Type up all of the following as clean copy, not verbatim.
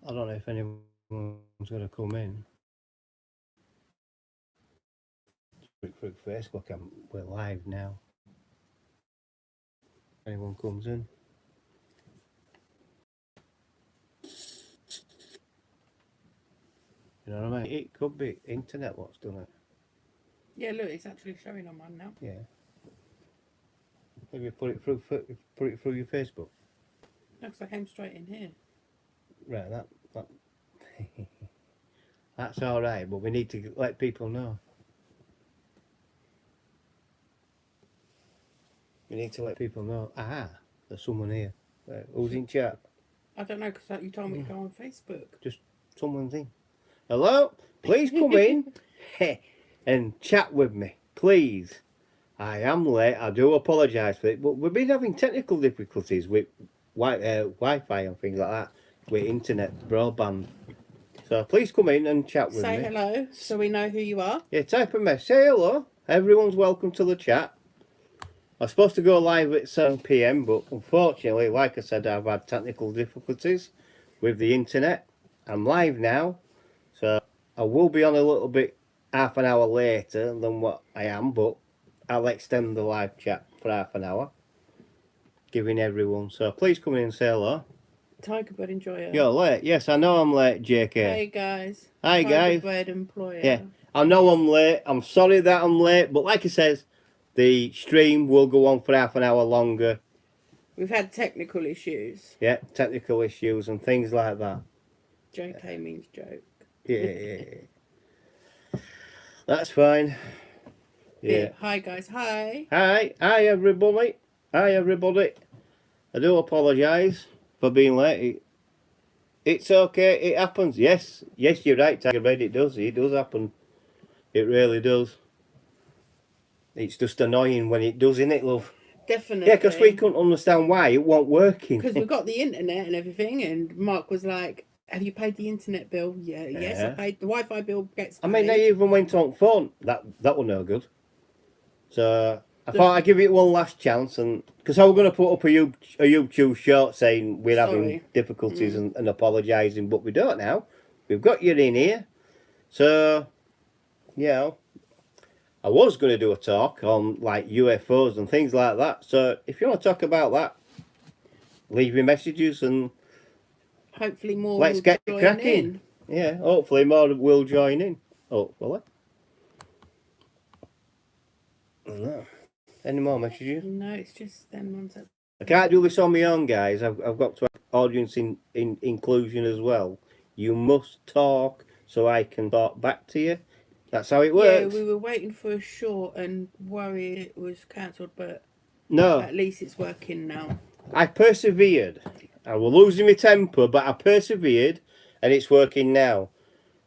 I don't know if anyone's going to come in. Through Facebook, we're live now. Anyone comes in. You know what I mean? It could be internet what's done it. Yeah, look, it's actually showing on mine now. Yeah. Have you put it through your Facebook? No, because I came straight in here. Right, that that's all right, but we need to let people know. We need to let people know. There's someone here. Who's in chat? I don't know, because you told me to go on Facebook. Just someone's in. Hello? Please come in and chat with me, please. I am late. I do apologise for it, but we've been having technical difficulties with Wi-Fi and things like that, with internet broadband. So please come in and chat with Say me. hello, so we know who you are. Yeah, type a message. Say hello. Everyone's welcome to the chat. I was supposed to go live at 7 p.m, but unfortunately, like I said, I've had technical difficulties with the internet. I'm live now, so I will be on a little bit half an hour later than what I am, but I'll extend the live chat for half an hour, giving everyone. So please come in and say hello. Tiger Bird Enjoyer. You're late. Yes, I know I'm late, JK. Hey guys. Hi Tiger guys. Bird Employer. Yeah, I know I'm late. I'm sorry that I'm late, but like I says, the stream will go on for half an hour longer. We've had technical issues. Yeah, technical issues and things like that. JK means joke. Yeah. That's fine. Yeah. Hi guys. Hi. Hi everybody. Hi everybody. I do apologise for being late. It's okay. It happens. Yes, you're right, Tiger Red. It does happen. It really does. It's just annoying when it does, isn't it, love? Definitely. Yeah, because we couldn't understand why it wasn't working. Because we've got the internet and everything, and Mark was like, "Have you paid the internet bill?" Yeah. Yes, I paid. The Wi-Fi bill gets paid. I mean, they even went on phone. That was no good. So I thought I'd give it one last chance, and because I was going to put up a YouTube short saying we're having difficulties and apologising, but we don't now. We've got you in here. So, yeah, I was going to do a talk on like UFOs and things like that. So if you want to talk about that, leave me messages and hopefully more. Let's get cracking. Yeah, hopefully more will join in. Hopefully. No. Any more messages? No, it's just them ones that... I can't do this on my own, guys. I've got to have audience in inclusion as well. You must talk so I can talk back to you. That's how it works. Yeah, we were waiting for a short and worried it was cancelled, but no, at least it's working now. I persevered. I was losing my temper, but I persevered, and it's working now.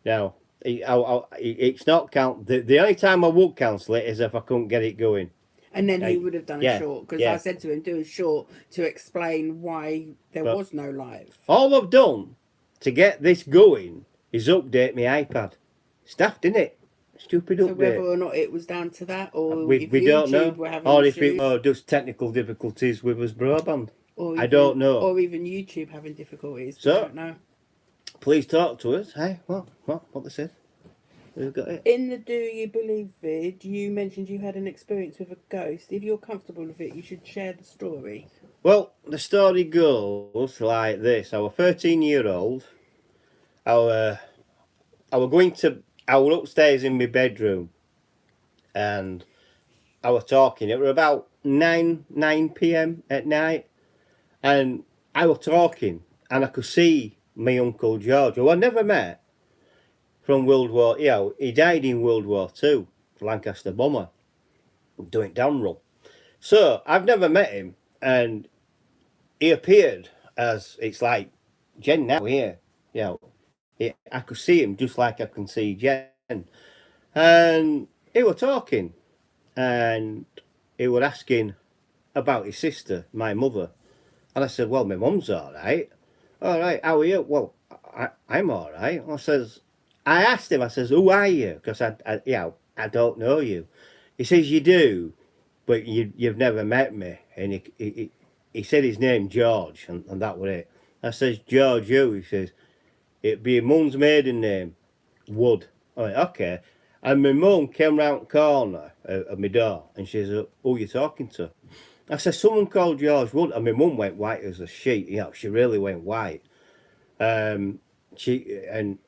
Now, it's not count. The only time I would cancel it is if I couldn't get it going. And then he would have done a short, because I said to him, do a short to explain why there was no live. All I've done to get this going is update my iPad. It's daft, isn't it? Stupid update. So whether or not it was down to that, or we don't know, were having or issues, if it were just technical difficulties with us broadband. Or I don't know. Or even YouTube having difficulties. So, we don't know. Please talk to us. Hey, what they said? Who's got it? In the Do You Believe vid, you mentioned you had an experience with a ghost. If you're comfortable with it, you should share the story. Well, the story goes like this. I was 13-year-old. I was upstairs in my bedroom, and I was talking. It was about 9 p.m. at night, and I was talking, and I could see my Uncle George, who I never met, from World War. He died in World War II, Lancaster bomber, doing downrun. So I've never met him, and he appeared as, it's like Jen now here. I could see him just like I can see Jen, and he was talking, and he was asking about his sister, my mother, and I said, well, my mum's all right. All right, how are you? Well, I'm all right. I asked him, I says, who are you? Because I don't know you. He says, you do, but you've never met me. And he said his name, George, and that was it. I says, George who? He says, It'd be your mum's maiden name, Wood. I went, okay. And my mum came round the corner of my door and she said, who are you talking to? I said, someone called George Wood. And my mum went white as a sheet. You know, she really went white. She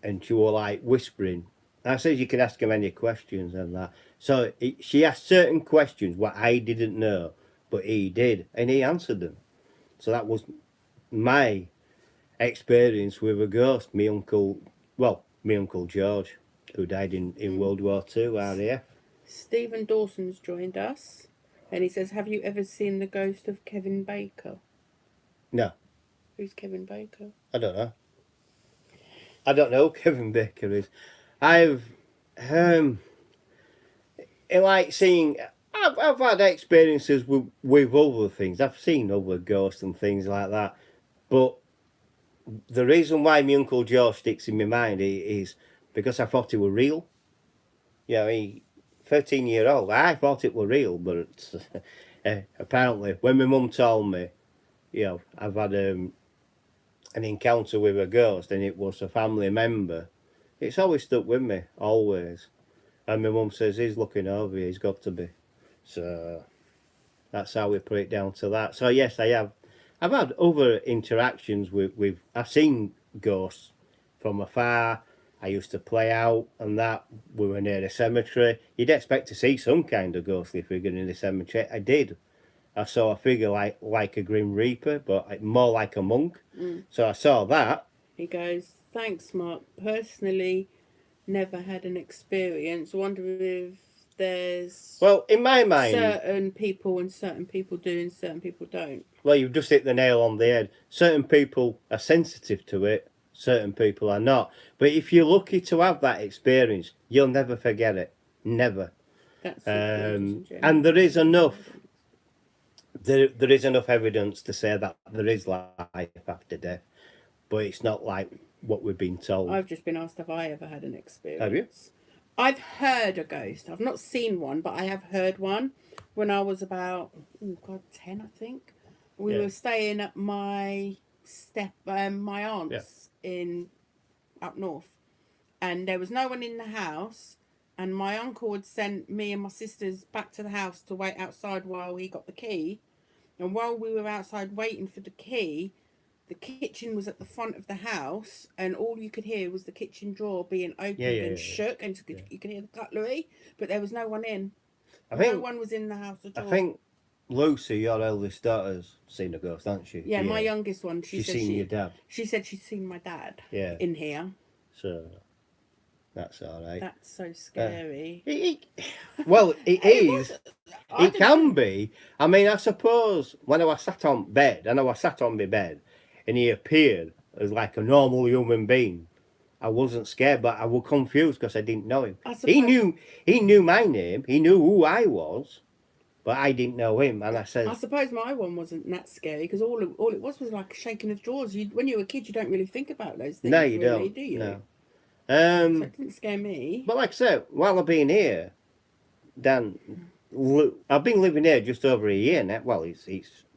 was like whispering. I said, you can ask him any questions and that. So she asked certain questions what I didn't know, but he did. And he answered them. So that was my experience with a ghost. My uncle George, who died in World War II, RAF. Stephen Dawson's joined us, and he says, have you ever seen the ghost of Kevin Baker? No. Who's Kevin Baker? I don't know. I don't know who Kevin Baker is. I've like seeing. I've had experiences with other things. I've seen other ghosts and things like that, but the reason why my Uncle George sticks in my mind is because I thought it were real. You know, 13-year-old, I thought it were real, but apparently when my mum told me, you know, I've had an encounter with a ghost and it was a family member, it's always stuck with me, always. And my mum says, he's looking over you, he's got to be. So that's how we put it down to that. So yes, I have. I've had other interactions with I've seen ghosts from afar. I used to play out and that. We were near the cemetery. You'd expect to see some kind of ghostly figure in the cemetery. I did. I saw a figure like a Grim Reaper, but more like a monk. So I saw that. He goes, thanks, Mark. Personally, never had an experience. Wonder if there's in my mind, certain people and certain people do and certain people don't. Well, you've just hit the nail on the head. Certain people are sensitive to it, certain people are not. But if you're lucky to have that experience, you'll never forget it. Never. That's and there is enough. There is enough evidence to say that there is life after death, but it's not like what we've been told. I've just been asked if I ever had an experience. Have you? I've heard a ghost. I've not seen one, but I have heard one when I was about 10, I think. We were staying at my aunt's in up north, and there was no one in the house. And my uncle had sent me and my sisters back to the house to wait outside while he got the key. And while we were outside waiting for the key, the kitchen was at the front of the house, and all you could hear was the kitchen drawer being opened and shook, and you could hear the cutlery, but there was no one in. No one was in the house at all. I think Lucy, your eldest daughter's seen a ghost, hasn't she? Yeah, my youngest one. She's seen your dad. She said she's seen my dad. In here. So that's all right. That's so scary. It is. It can be. I mean, I suppose when I was sat on my bed, and he appeared as like a normal human being, I wasn't scared, but I was confused because I didn't know him. He knew my name. He knew who I was, but I didn't know him. And I said, I suppose my one wasn't that scary because all it was like shaking of drawers. When you're a kid, you don't really think about those things. No, you really, don't. Do you? No. So it didn't scare me. But like I said, while I've been here, Dan, I've been living here just over a year now. Well, it's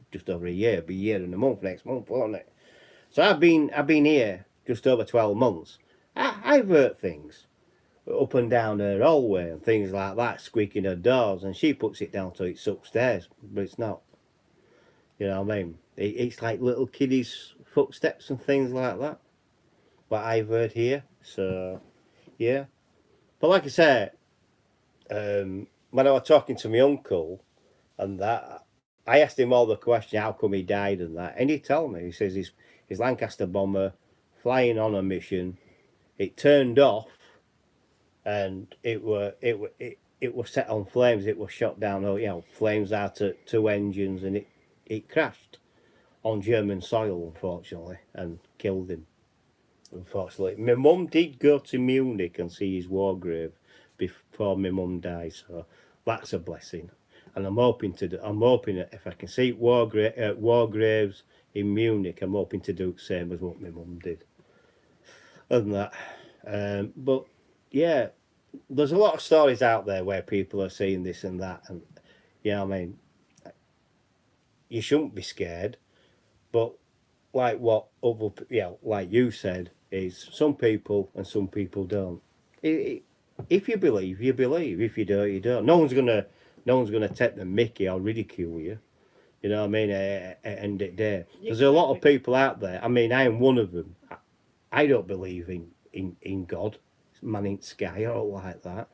just over a year. It'll be a year and a month next month, won't it? So I've been here just over 12 months. I've heard things up and down her hallway and things like that, squeaking her doors, and she puts it down to it's upstairs, but it's not. You know what I mean? It's like little kiddies' footsteps and things like that. But I've heard here, so yeah. But like I said, when I was talking to my uncle and that, I asked him all the question, how come he died and that, and he told me. He says his Lancaster bomber flying on a mission. It turned off, and it was set on flames. It was shot down. You know, flames out at two engines, and it crashed on German soil, unfortunately, and killed him. Unfortunately, my mum did go to Munich and see his war grave before my mum died, so that's a blessing. And I'm hoping that if I can see war graves in Munich, I'm hoping to do the same as what my mum did. And that, but yeah, there's a lot of stories out there where people are seeing this and that, and you know what I mean. You shouldn't be scared, but like what like you said, is some people and some people don't. If you believe, you believe. If you don't, you don't. No one's gonna take the mickey or ridicule you. You know what I mean? At the end of the day, there's a lot of people out there. I mean, I am one of them. I don't believe in God, man in the sky, or like that.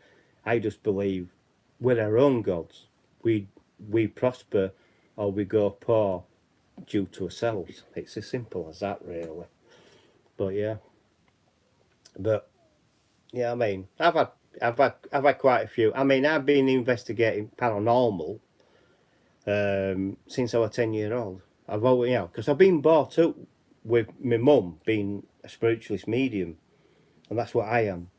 I just believe we're our own gods. We prosper or we go poor due to ourselves. It's as simple as that, really. But yeah, but yeah, I mean, I've had quite a few. I mean, I've been investigating paranormal since I was 10 years old. I've always, because I've been brought up with my mum being a spiritualist medium, and that's what I am,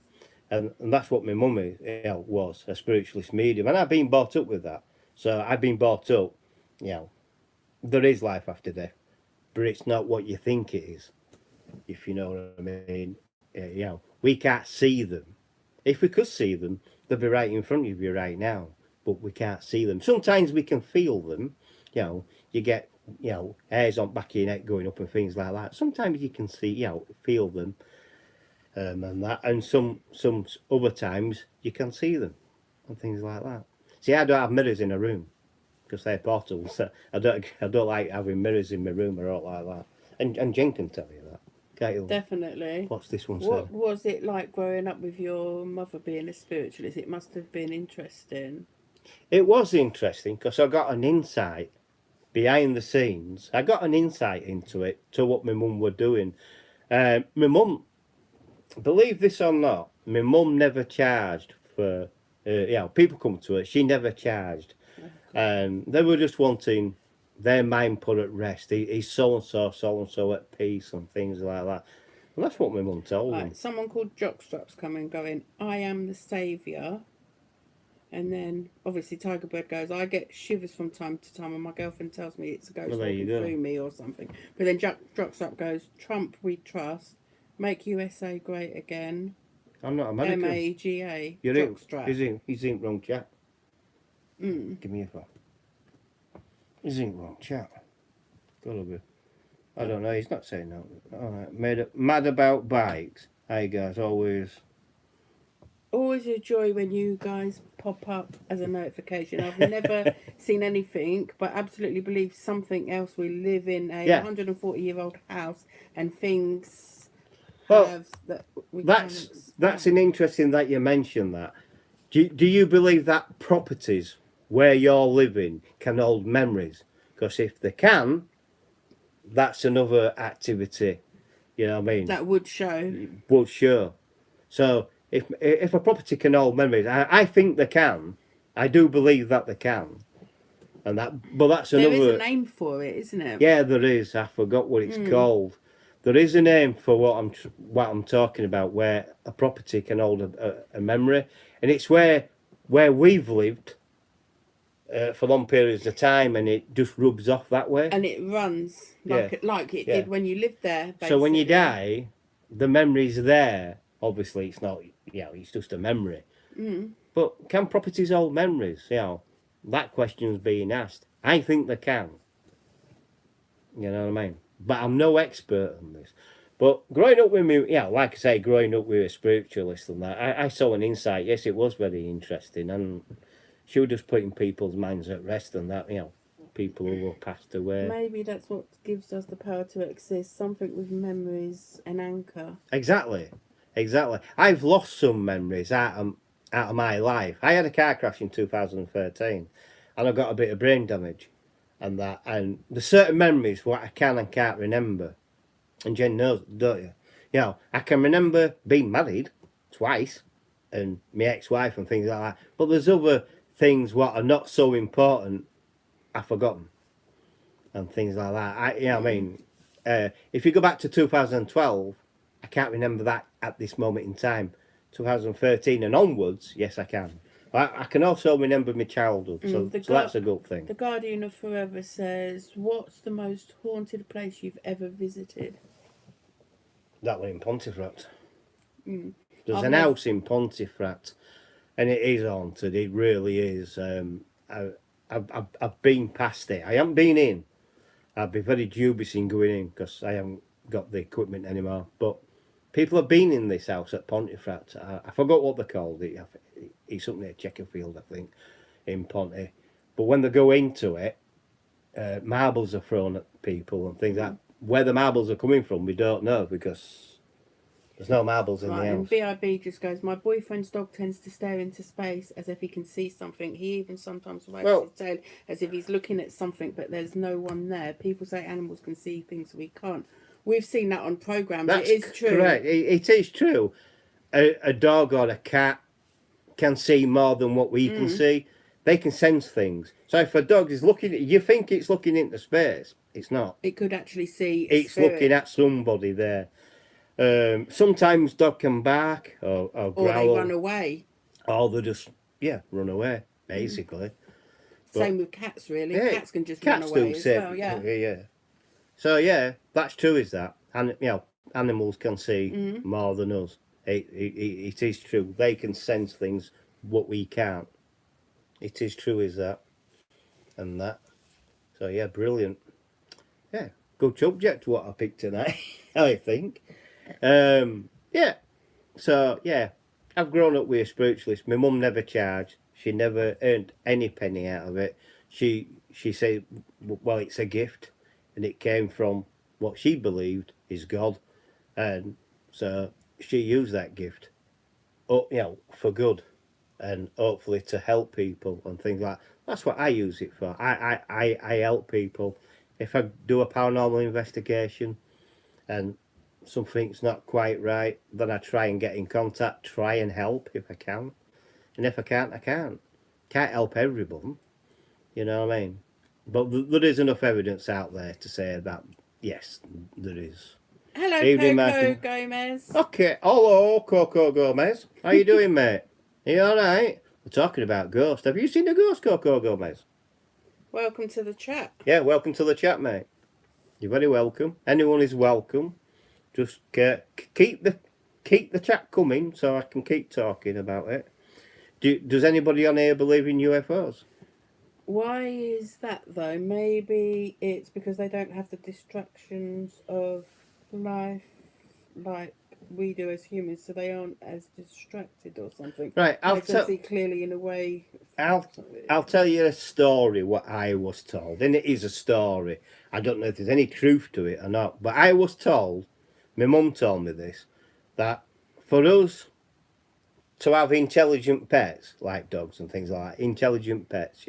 and that's what my mum is, was a spiritualist medium, and I've been brought up with that. So I've been brought up, there is life after death, but it's not what you think it is, if you know what I mean. We can't see them. If we could see them, they'd be right in front of you right now, but we can't see them. Sometimes we can feel them. You get hairs on back of your neck going up and things like that. Sometimes you can see, feel them, and that, and some other times you can see them and things like that. See, I don't have mirrors in a room because they're portals. I don't like having mirrors in my room or all like that. And Jen can tell you that. Can't you? Definitely. What's this one What say? was it like growing up with your mother being a spiritualist? It must have been interesting. It was interesting because I got an insight behind the scenes. I got an insight into it, to what my mum were doing. My mum, believe this or not, my mum never charged for. People come to her. She never charged, and they were just wanting their mind put at rest. He's so and so at peace and things like that. And that's what my mum told them. Right, someone called Jockstrap's coming going, I am the saviour. And then obviously Tiger Bird goes, I get shivers from time to time and my girlfriend tells me it's a ghost walking through me or something. But then Jockstrap goes, Trump we trust, make USA great again. I'm not American. MAGA. Jockstrap. He's in wrong chat. Mm. Give me a phone. He's in wrong chat. Gotta be. I don't know. He's not saying that. All right. Mad about bikes. Hey guys, always a joy when you guys pop up as a notification. I've never seen anything, but absolutely believe something else. We live in a 140-year-old house, and things have that. That's an interesting that you mentioned that. Do you believe that properties where you're living can hold memories? Because if they can, that's another activity. You know what I mean? That would show. Would show. So if a property can hold memories, I think they can. I do believe that they can. And that's another. There is a name for it, isn't it? Yeah, there is. I forgot what it's called. There is a name for what I'm talking about, where a property can hold a memory, and it's where we've lived for long periods of time, and it just rubs off that way. And it runs like it did when you lived there. Basically. So when you die, the memory's there. Obviously, it's not. It's just a memory. But can properties hold memories? That question's being asked. I think they can. You know what I mean? But I'm no expert on this. But growing up with me, like I say, growing up with a spiritualist and that, I saw an insight. Yes, it was very interesting, and she was just putting people's minds at rest and that, people who were passed away. Maybe that's what gives us the power to exist. Something with memories and anchor. Exactly. I've lost some memories out of my life. I had a car crash in 2013, and I got a bit of brain damage. And there's certain memories what I can and can't remember, and Jen knows, don't you? I can remember being married twice, and my ex-wife and things like that. But there's other things what are not so important, I've forgotten, and things like that. If you go back to 2012, I can't remember that at this moment in time. 2013 and onwards, yes, I can. I can also remember my childhood, so that's a good thing. The Guardian of Forever says, what's the most haunted place you've ever visited? That one in Pontefract. There's an house in Pontefract, and it is haunted. It really is. I've been past it. I haven't been in. I'd be very dubious in going in because I haven't got the equipment anymore. But People have been in this house at Pontefract. I forgot what they called it. It's up near Chesterfield, I think, in Ponty. But when they go into it, marbles are thrown at people and things like that. Where the marbles are coming from, we don't know because there's no marbles in the Right, and house. BIB just goes, my boyfriend's dog tends to stare into space as if he can see something. He even sometimes wags his tail as if he's looking at something, but there's no one there. People say animals can see things we can't. We've seen that on programmes. It is true. Correct. It is true. A dog or a cat can see more than what we can see. They can sense things. So if a dog is looking at you, think it's looking into space. It's not. It could actually see. It's looking at somebody there. Sometimes dog can bark or growl. Or they run away. Or they just run away basically. Same with cats, really. Yeah, Cats can just run away as well. Yeah. So that's true. Is that? And animals can see more than us. It is true. They can sense things what we can't. It is true. Is that? And that. So yeah, brilliant. Yeah, good subject what I picked tonight. I think. So I've grown up with a spiritualist. My mum never charged. She never earned any penny out of it. She said, well, it's a gift, and it came from what she believed is God, and so she used that gift, for good, and hopefully to help people and things like that. That's what I use it for. I help people. If I do a paranormal investigation and something's not quite right, then I try and get in contact, try and help if I can. And if I can't, I can't. Can't help everyone, you know what I mean? But there is enough evidence out there to say that, yes, there is. Hello, Evening, Coco Martin. Gomez. Okay, hello, Coco Gomez. How you doing, mate? Are you alright? We're talking about ghosts. Have you seen a ghost, Coco Gomez? Welcome to the chat. Yeah, welcome to the chat, mate. You're very welcome. Anyone is welcome. Just keep the chat coming so I can keep talking about it. Does anybody on here believe in UFOs? Why is that though? Maybe it's because they don't have the distractions of life like we do as humans, so they aren't as distracted or something. Right, They can see clearly in a way. I'll tell you a story what I was told, and it is a story. I don't know if there's any truth to it or not, but I was told, my mum told me this, that for us to have intelligent pets, like dogs and things like that, intelligent pets,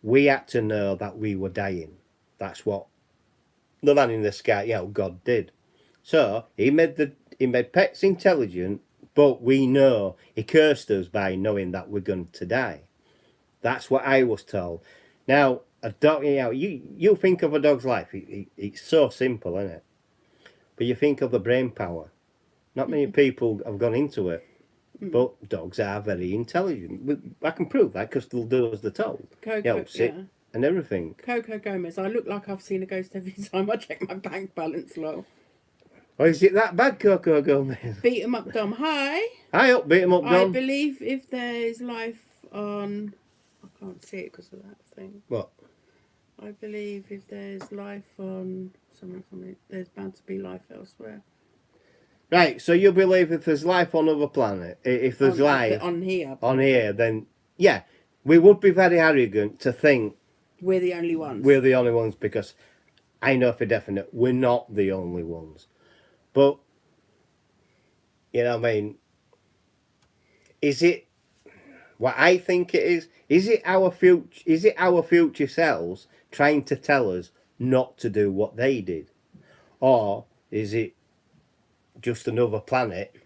we had to know that we were dying. That's what the man in the sky, God did. So he made pets intelligent, but we know he cursed us by knowing that we're going to die. That's what I was told. Now, a dog, you think of a dog's life, it's so simple, isn't it? But you think of the brain power. Not many people have gone into it. But dogs are very intelligent. I can prove that because they'll do as they're told. Sit and everything. Coco Gomez, I look like I've seen a ghost every time I check my bank balance, lol. Oh, is it that bad, Coco Gomez? Beat 'em up, Dom. Hi. Hi up, beat 'em up, Dom. I believe if there's life on... I can't see it because of that thing. What? I believe if there's life on something, there's bound to be life elsewhere. Right, so you believe if there's life on other planet, if there's life on here, then we would be very arrogant to think we're the only ones. We're the only ones because I know for definite we're not the only ones. But you know what I mean? Is it what I think it is? Is it our future selves trying to tell us not to do what they did? Or is it just another planet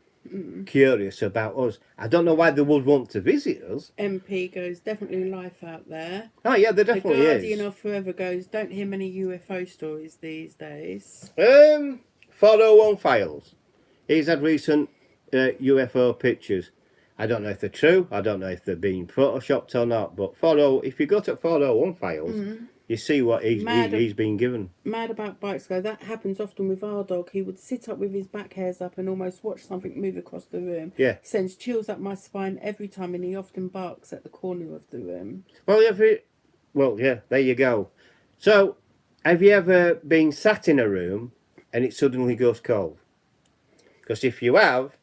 curious about us? I don't know why they would want to visit us. MP goes, definitely life out there. Oh yeah, there definitely is. The Guardian of Forever goes, don't hear many UFO stories these days. 401 Files. He's had recent UFO pictures. I don't know if they're true. I don't know if they're being photoshopped or not. But if you go to 401 Files, you see what he's been given. Mad about bikes go, that happens often with our dog. He would sit up with his back hairs up and almost watch something move across the room. Yeah. Sends chills up my spine every time, and he often barks at the corner of the room. Well, there you go. So, have you ever been sat in a room and it suddenly goes cold? Because if you have,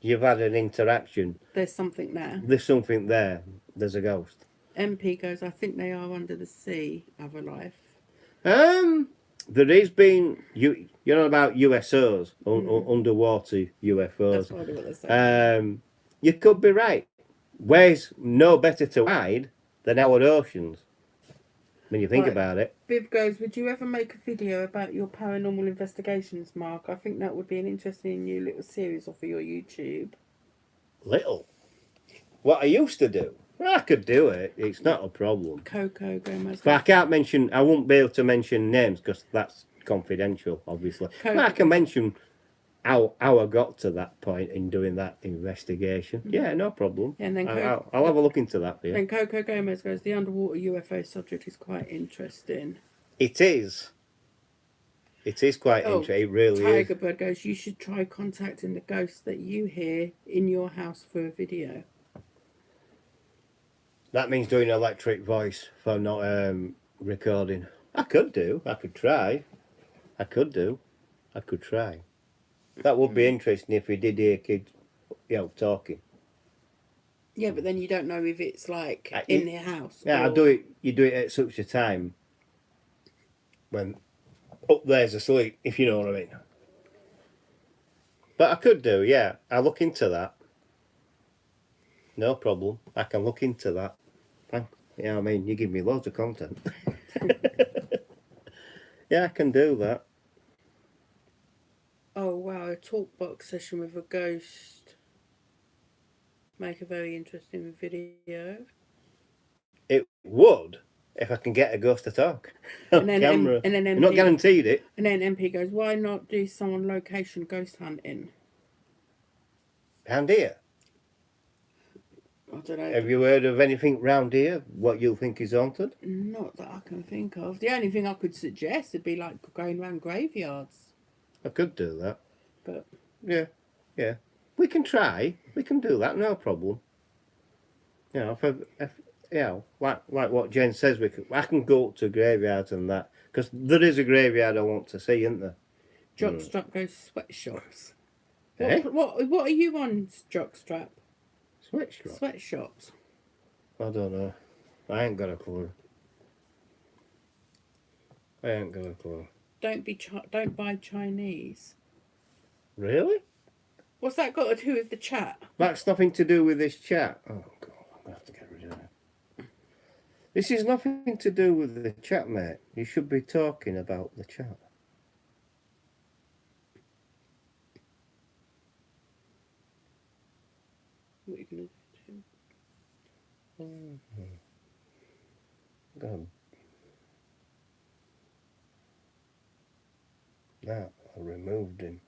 you've had an interaction. There's something there. There's something there. There's a ghost. MP goes, I think they are under the sea, other life. There has been, you know about USOs, underwater UFOs. That's probably what they're saying. You could be right. Where's no better to hide than our oceans? When you think Right. about it. Biv goes, would you ever make a video about your paranormal investigations, Mark? I think that would be an interesting new little series off of your YouTube. Little. What I used to do. I could do it. It's not a problem. Coco Gomez. But I can't mention, I won't be able to mention names because that's confidential, obviously. But I can mention how I got to that point in doing that investigation. Yeah, no problem. And then I'll have a look into that for you. Then Coco Gomez goes, the underwater UFO subject is quite interesting. It is. It is quite interesting. It really Tiger is. Bird goes, you should try contacting the ghosts that you hear in your house for a video. That means doing electric voice for not recording. I could do. I could try. I could do. I could try. That would be interesting if we did hear kids, talking. Yeah, but then you don't know if it's like in their house. Yeah, I'll do it. You do it at such a time when up there's asleep, if you know what I mean. But I could do, yeah. I'll look into that. No problem. I can look into that. Yeah, I mean, you give me loads of content. Yeah, I can do that. Oh, wow. A talk box session with a ghost. Make a very interesting video. It would if I can get a ghost to talk on camera. And then MP, I'm not guaranteed it. And then MP goes, why not do some on location ghost hunting? Round here. I don't know. Have you heard of anything round here? What you think is haunted? Not that I can think of. The only thing I could suggest would be like going around graveyards. I could do that. But yeah. We can try. We can do that. No problem. Like what Jen says, I can go up to graveyards and that because there is a graveyard I want to see, isn't there? Jockstrap goes sweatshops. Eh? What are you on, Jockstrap? Sweatshop? Sweatshops. I don't know. I ain't got a clue. I ain't got a clue. Don't buy Chinese. Really? What's that got to do with the chat? That's nothing to do with this chat. Oh God, I'm gonna have to get rid of it. This is nothing to do with the chat, mate. You should be talking about the chat. What are you gonna do? God. That I removed him.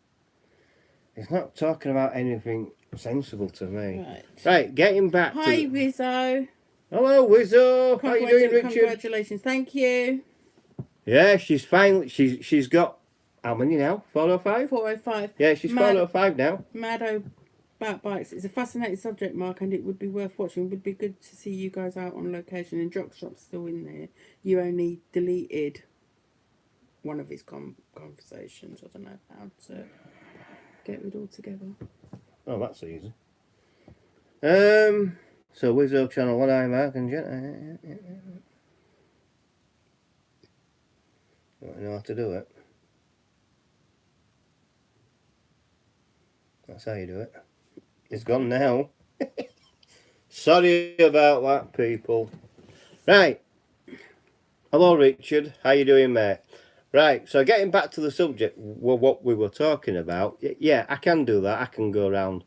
He's not talking about anything sensible to me. Right, getting back to... Hi, Rizzo. Hello, Wizzo. How you doing, Richard? Congratulations. Thank you. Yeah, she's finally... She's got... How many now? 405? 405. Yeah, she's 405 now. Maddo about bikes. It's a fascinating subject, Mark, and it would be worth watching. It would be good to see you guys out on location. And Jockstrap's still in there. You only deleted one of his conversations. I don't know how to get it all together. Oh, that's easy. So Wizzo channel 1 eye Mark and Jen. I know how to do it. That's how you do it. It's gone now. Sorry about that, people. Right. Hello, Richard. How you doing, mate? Right, so getting back to the subject, what we were talking about, yeah, I can do that. I can go around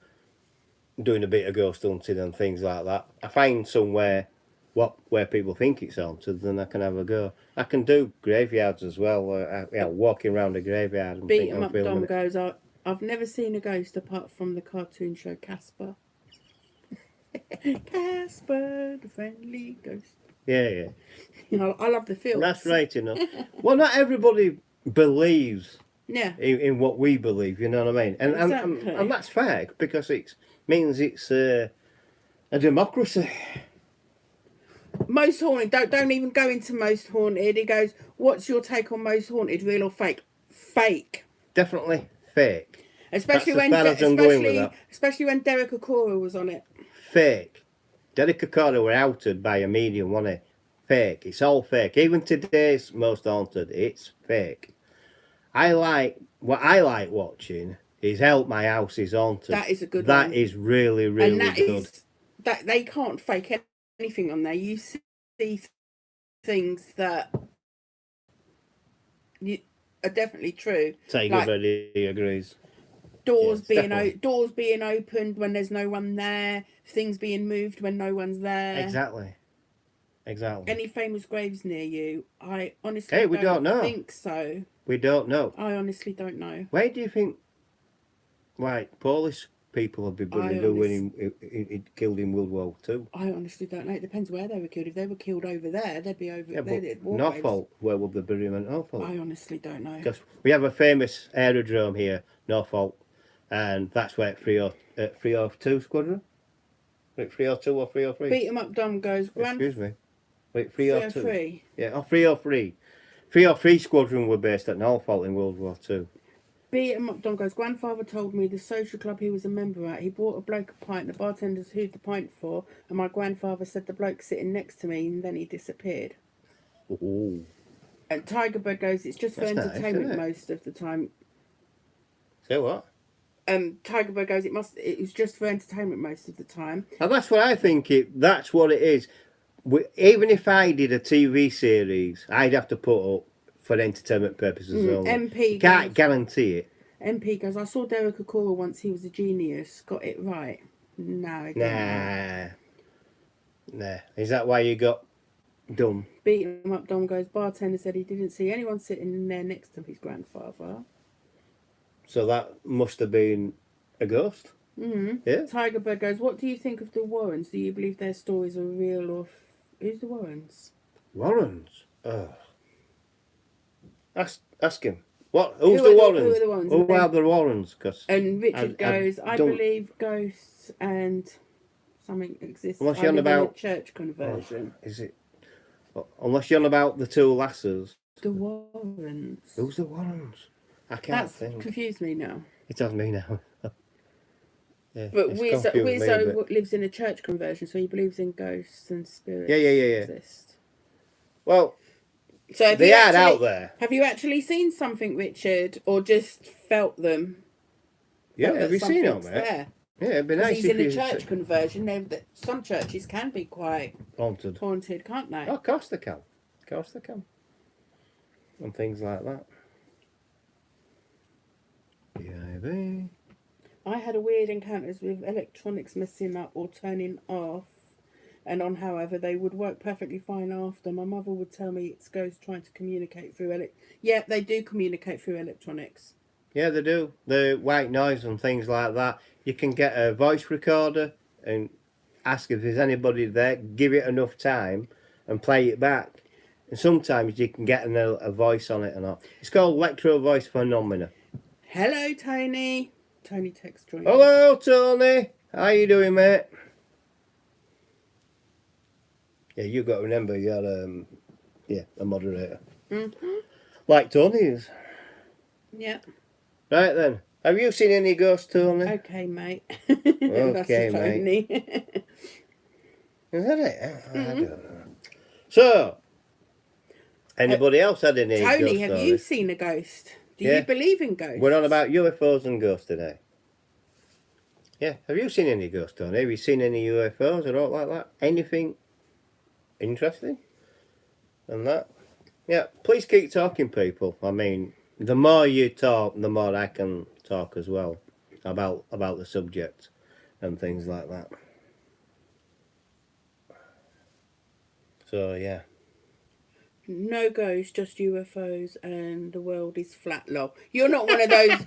doing a bit of ghost hunting and things like that. I find somewhere where people think it's haunted, then I can have a go. I can do graveyards as well, walking around a graveyard and Beat 'em up Dom goes, I've never seen a ghost apart from the cartoon show Casper. Casper, the friendly ghost. Yeah. I love the film. That's right, Well, not everybody believes in what we believe, you know what I mean? And Exactly. and that's fair because it means it's a democracy. Most Haunted, don't even go into Most Haunted. He goes, what's your take on Most Haunted, real or fake? Fake. Definitely fake. Especially That's as when, far as I'm going with that. especially when Derek Okora was on it. Fake. Derek Okora were outed by a medium, wasn't it? Fake. It's all fake. Even today's Most Haunted, it's fake. What I like watching is Help My House Is Haunted. That is a good That one. is really, really And that good. is that they can't fake anything on there. You see things that are definitely true. Tiger Like Buddy agrees. doors Yeah, being opened when there's no one there, things being moved when no one's there. Exactly. Any famous graves near you? I honestly Hey, we don't know. think so. We don't know. I honestly don't know. Where do you think, like, Polish people have been doing killed in World War II? I honestly don't know. It depends where they were killed. If they were killed over there, they'd be over. Yeah, but Norfolk, where would they bury them in Norfolk? I honestly don't know. Because we have a famous aerodrome here, Norfolk, and that's where 302 Squadron? 302 or 303? Beat 'em up, Dom goes. Excuse me. Wait, 302? 303. Yeah, 303. 303 Squadron were based at Norfolk in World War II. Beat 'em up, Dom goes. Grandfather told me the social club he was a member at, he bought a bloke a pint, the bartenders who'd the pint for, and my grandfather said the bloke sitting next to me, and then he disappeared. Ooh. And Tiger Bird goes, it's just for That's nice, entertainment isn't it? most of the time. Say what? Tiger Bird goes, it was just for entertainment most of the time. And that's what I think. That's what it is. Even if I did a TV series, I'd have to put up for entertainment purposes only. MP Can't guarantee it. MP goes, I saw Derek Okora once, he was a genius. Got it right. No, I didn't. Nah. Is that why you got dumb? Beat him up, Dom goes, bartender said he didn't see anyone sitting in there next to his grandfather. So that must have been a ghost? Mm-hmm. Yeah. Tiger Bird goes, what do you think of the Warrens? Do you believe their stories are real or... Who's the Warrens? Warrens? Oh. Ask him. What? Who's the Warrens? Who are the Warrens? Who are the Warrens? And Richard goes, I believe ghosts and something exists. Unless you're on about a church conversion. Is it? Unless you're on about the two lasses. The Warrens. Who's the Warrens? I can't think. That's confused me now. It does me now. Yeah, but Wizzo lives in a church conversion, so he believes in ghosts and spirits. Yeah. Exist. Well, so they are out there. Have you actually seen something, Richard, or just felt them? Yeah, have you seen them, mate? There? Yeah, it'd be nice. He's in a church conversion. Some churches can be quite haunted, can't they? Oh, of course they can. Of course they can. And things like that. Yeah, I had a weird encounters with electronics messing up or turning off and on, however, they would work perfectly fine after. My mother would tell me it's ghosts trying to communicate through Yeah, they do communicate through electronics. Yeah, they do. The white noise and things like that. You can get a voice recorder and ask if there's anybody there, give it enough time and play it back. And sometimes you can get a voice on it or not. It's called electro voice phenomena. Hello, Tony. Tony text joined. Hello, Tony. How you doing, mate? Yeah, you've got to remember you're a moderator. Mm-hmm. Like Tony is. Yeah. Right then. Have you seen any ghosts, Tony? Okay, mate. Okay, mate. Is that it? I don't know. So, anybody else had any Tony, ghost have stories? you seen a ghost? Do you believe in ghosts? We're on about UFOs and ghosts today. Yeah. Have you seen any ghosts, Tony? Have you seen any UFOs or all like that? Anything interesting? And that? Yeah. Please keep talking, people. I mean, the more you talk, the more I can talk as well about the subject and things like that. So, yeah. No ghosts, just UFOs, and the world is flat. Lol. You're not one of those.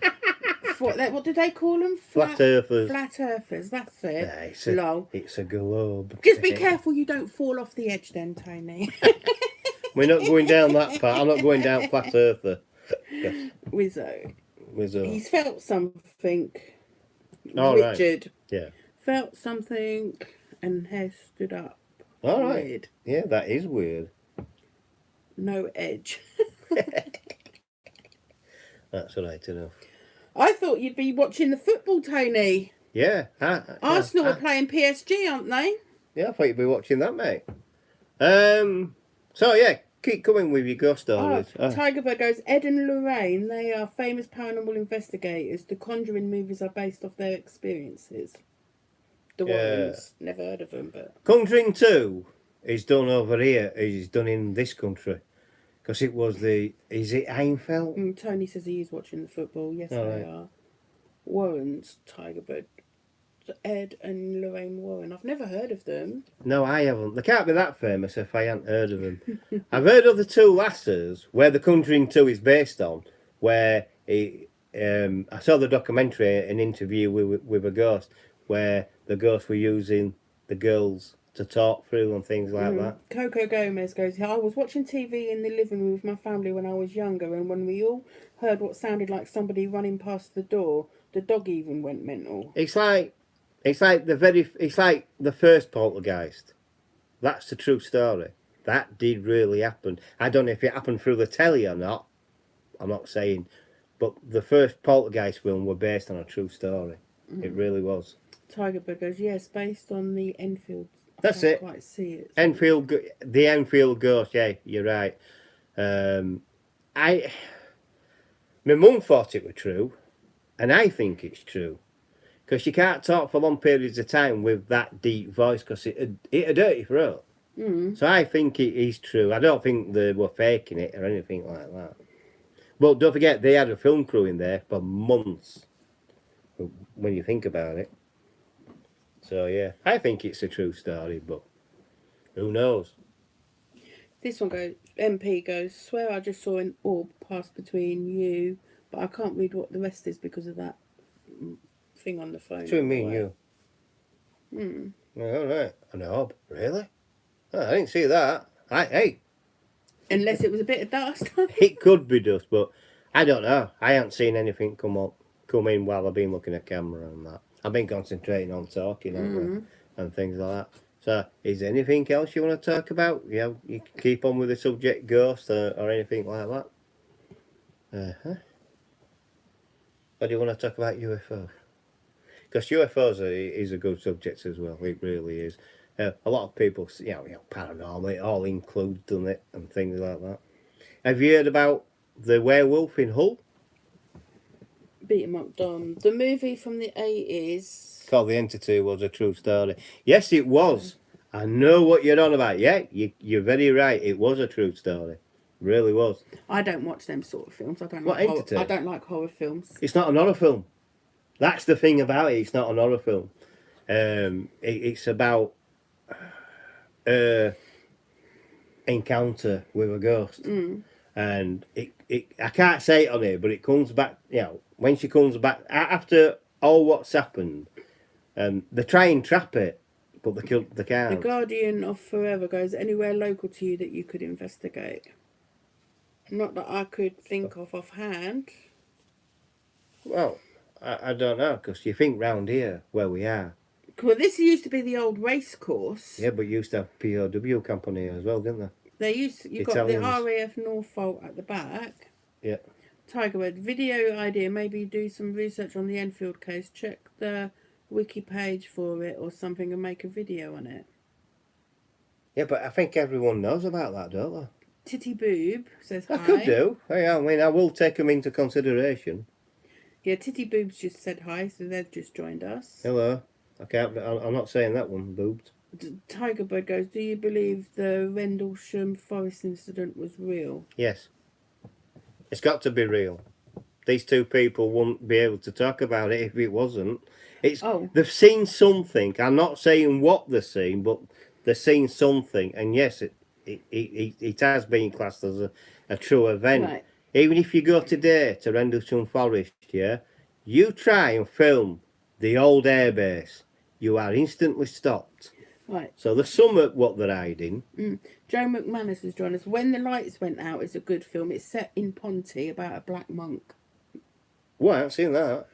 What did they call them? Flat earthers. Flat earthers. That's it. Yeah, lol. It's a globe. Just be careful you don't fall off the edge, then, Tony. We're not going down that part. I'm not going down flat earther. Wizzo. He's felt something. All Richard. Right. Yeah. Felt something, and hair stood up. All right. Weird. Yeah, that is weird. No edge. That's right enough. I thought you'd be watching the football, Tony. Yeah. Arsenal are playing PSG, aren't they? Yeah, I thought you'd be watching that, mate. So yeah, keep coming with your ghost stories. Tigerbird goes, Ed and Lorraine, they are famous paranormal investigators. The Conjuring movies are based off their experiences. The Warrens, never heard of them, but... Conjuring 2 is done over here, is done in this country. Because it was is it Einfeld? Tony says he is watching the football. Yes, Oh, they right. are. Warrens, Tigerbird. Ed and Lorraine Warren. I've never heard of them. No, I haven't. They can't be that famous if I hadn't heard of them. I've heard of the two lasses, where the Conjuring 2 is based on, where I saw the documentary, an interview with a ghost, where the ghosts were using the girls to talk through and things like that. Coco Gomez goes, I was watching TV in the living room with my family when I was younger, and when we all heard what sounded like somebody running past the door, the dog even went mental. It's like the first poltergeist. That's the true story. That did really happen. I don't know if it happened through the telly or not. I'm not saying, but the first poltergeist film were based on a true story. It really was. Tigerbird goes, yes, based on the Enfield. That's I it. can't quite see it. The Enfield ghost. Yeah, you're right. My mum thought it were true, and I think it's true. Because you can't talk for long periods of time with that deep voice, because it'd hurt your throat. So I think it is true. I don't think they were faking it or anything like that. But don't forget, they had a film crew in there for months, when you think about it. So yeah, I think it's a true story, but who knows? This one goes, MP goes, swear I just saw an orb pass between you, but I can't read what the rest is because of that thing on the phone. Between me and you. All right. An orb? Really? Oh, I didn't see that. Hey, Unless it was a bit of dust. it could be dust, but I don't know. I haven't seen anything come in while I've been looking at camera and that. I've been concentrating on talking and things like that. So, is there anything else you want to talk about? You can keep on with the subject ghost or anything like that. Or do you want to talk about UFOs? Because UFOs is a good subject as well. It really is. A lot of people, paranormal, it all includes, doesn't it, and things like that. Have you heard about the werewolf in Hull? Beat 'em up, Dom. The movie from the 80s. Called The Entity was a true story. Yes, it was. I know what you're on about. Yeah, you're very right. It was a true story. Really was. I don't watch them sort of films. I don't What, like Entity? I don't like horror films. It's not an horror film. That's the thing about it. It's not an horror film. It's about encounter with a ghost, and I can't say it on here, but it comes back. When she comes back after all what's happened, they try and trap it, but they can't. The Guardian of Forever goes, anywhere local to you that you could investigate? Not that I could think of offhand. Well, I don't know, because you think round here where we are. Well, this used to be the old race course. Yeah, but you used to have POW company as well, didn't they? You got the RAF Norfolk at the back. Yeah. Tigerwood, video idea, maybe do some research on the Enfield case, check the wiki page for it or something and make a video on it. Yeah, but I think everyone knows about that, don't they? Titty Boob says hi. I could do. I mean, I will take them into consideration. Yeah, Titty Boobs just said hi, so they've just joined us. Hello. I'm not saying that one, boobed. Tigerbird goes, do you believe the Rendlesham Forest incident was real? Yes. It's got to be real. These two people wouldn't be able to talk about it if it wasn't. They've seen something. I'm not saying what they've seen, but they've seen something. And yes, it has been classed as a true event. Right. Even if you go today to Rendlesham Forest, you try and film the old airbase, you are instantly stopped. Right. So there's some of what they're hiding. Joe McManus has joined us. When the Lights Went Out is a good film. It's set in Ponty about a black monk. Well, I haven't seen that.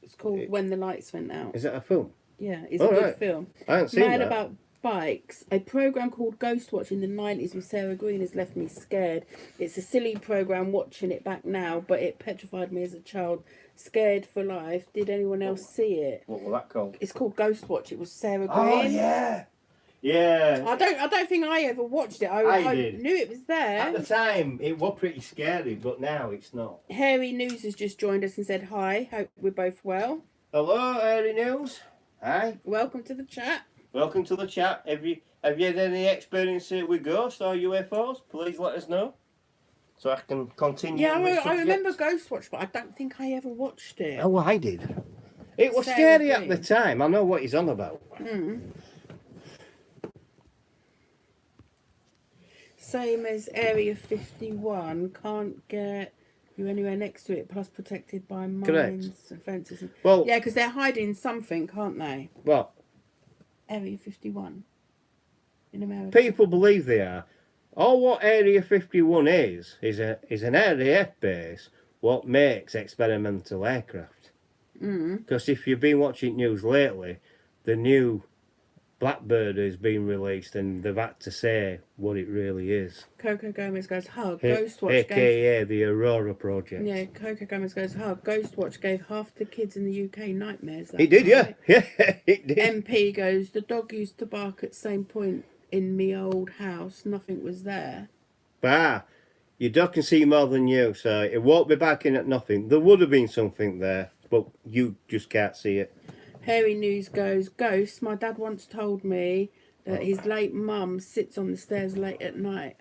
It's called When the Lights Went Out. Is that a film? Yeah, it's a good film. I haven't seen that. About Spikes. A program called Ghost Watch in the 90s with Sarah Green has left me scared. It's a silly program watching it back now, but it petrified me as a child. Scared for life. Did anyone else see it? What was that called? It's called Ghost Watch. It was Sarah Green. Oh, yeah. Yeah. I don't think I ever watched it. I did. Knew it was there. At the time, it was pretty scary, but now it's not. Hairy News has just joined us and said hi. Hope we're both well. Hello, Airy News. Hi. Welcome to the chat. Welcome to the chat. Have you had any experience with ghosts or UFOs? Please let us know, so I can continue. Yeah, I remember Ghost Watch, but I don't think I ever watched it. Oh, I did. It was Sarah scary Green. at the time. I know what he's on about. Same as Area 51. Can't get you anywhere next to it, plus protected by mines and fences. Well, yeah, because they're hiding something, can't they? Well, Area 51 in America. People believe they are. All what Area 51 is an RAF base what makes experimental aircraft. Because if you've been watching news lately, the new Blackbird has been released and they've had to say what it really is. Coco Gomez goes, Ghost Watch AKA the Aurora Project. Yeah, Coco Gomez goes, Ghost Watch gave half the kids in the UK nightmares. It did, yeah. Yeah, it did. MP goes, the dog used to bark at same point in me old house. Nothing was there. Bah, your dog can see more than you, so it won't be barking at nothing. There would have been something there, but you just can't see it. Hairy News goes, Ghosts, my dad once told me that his late mum sits on the stairs late at night.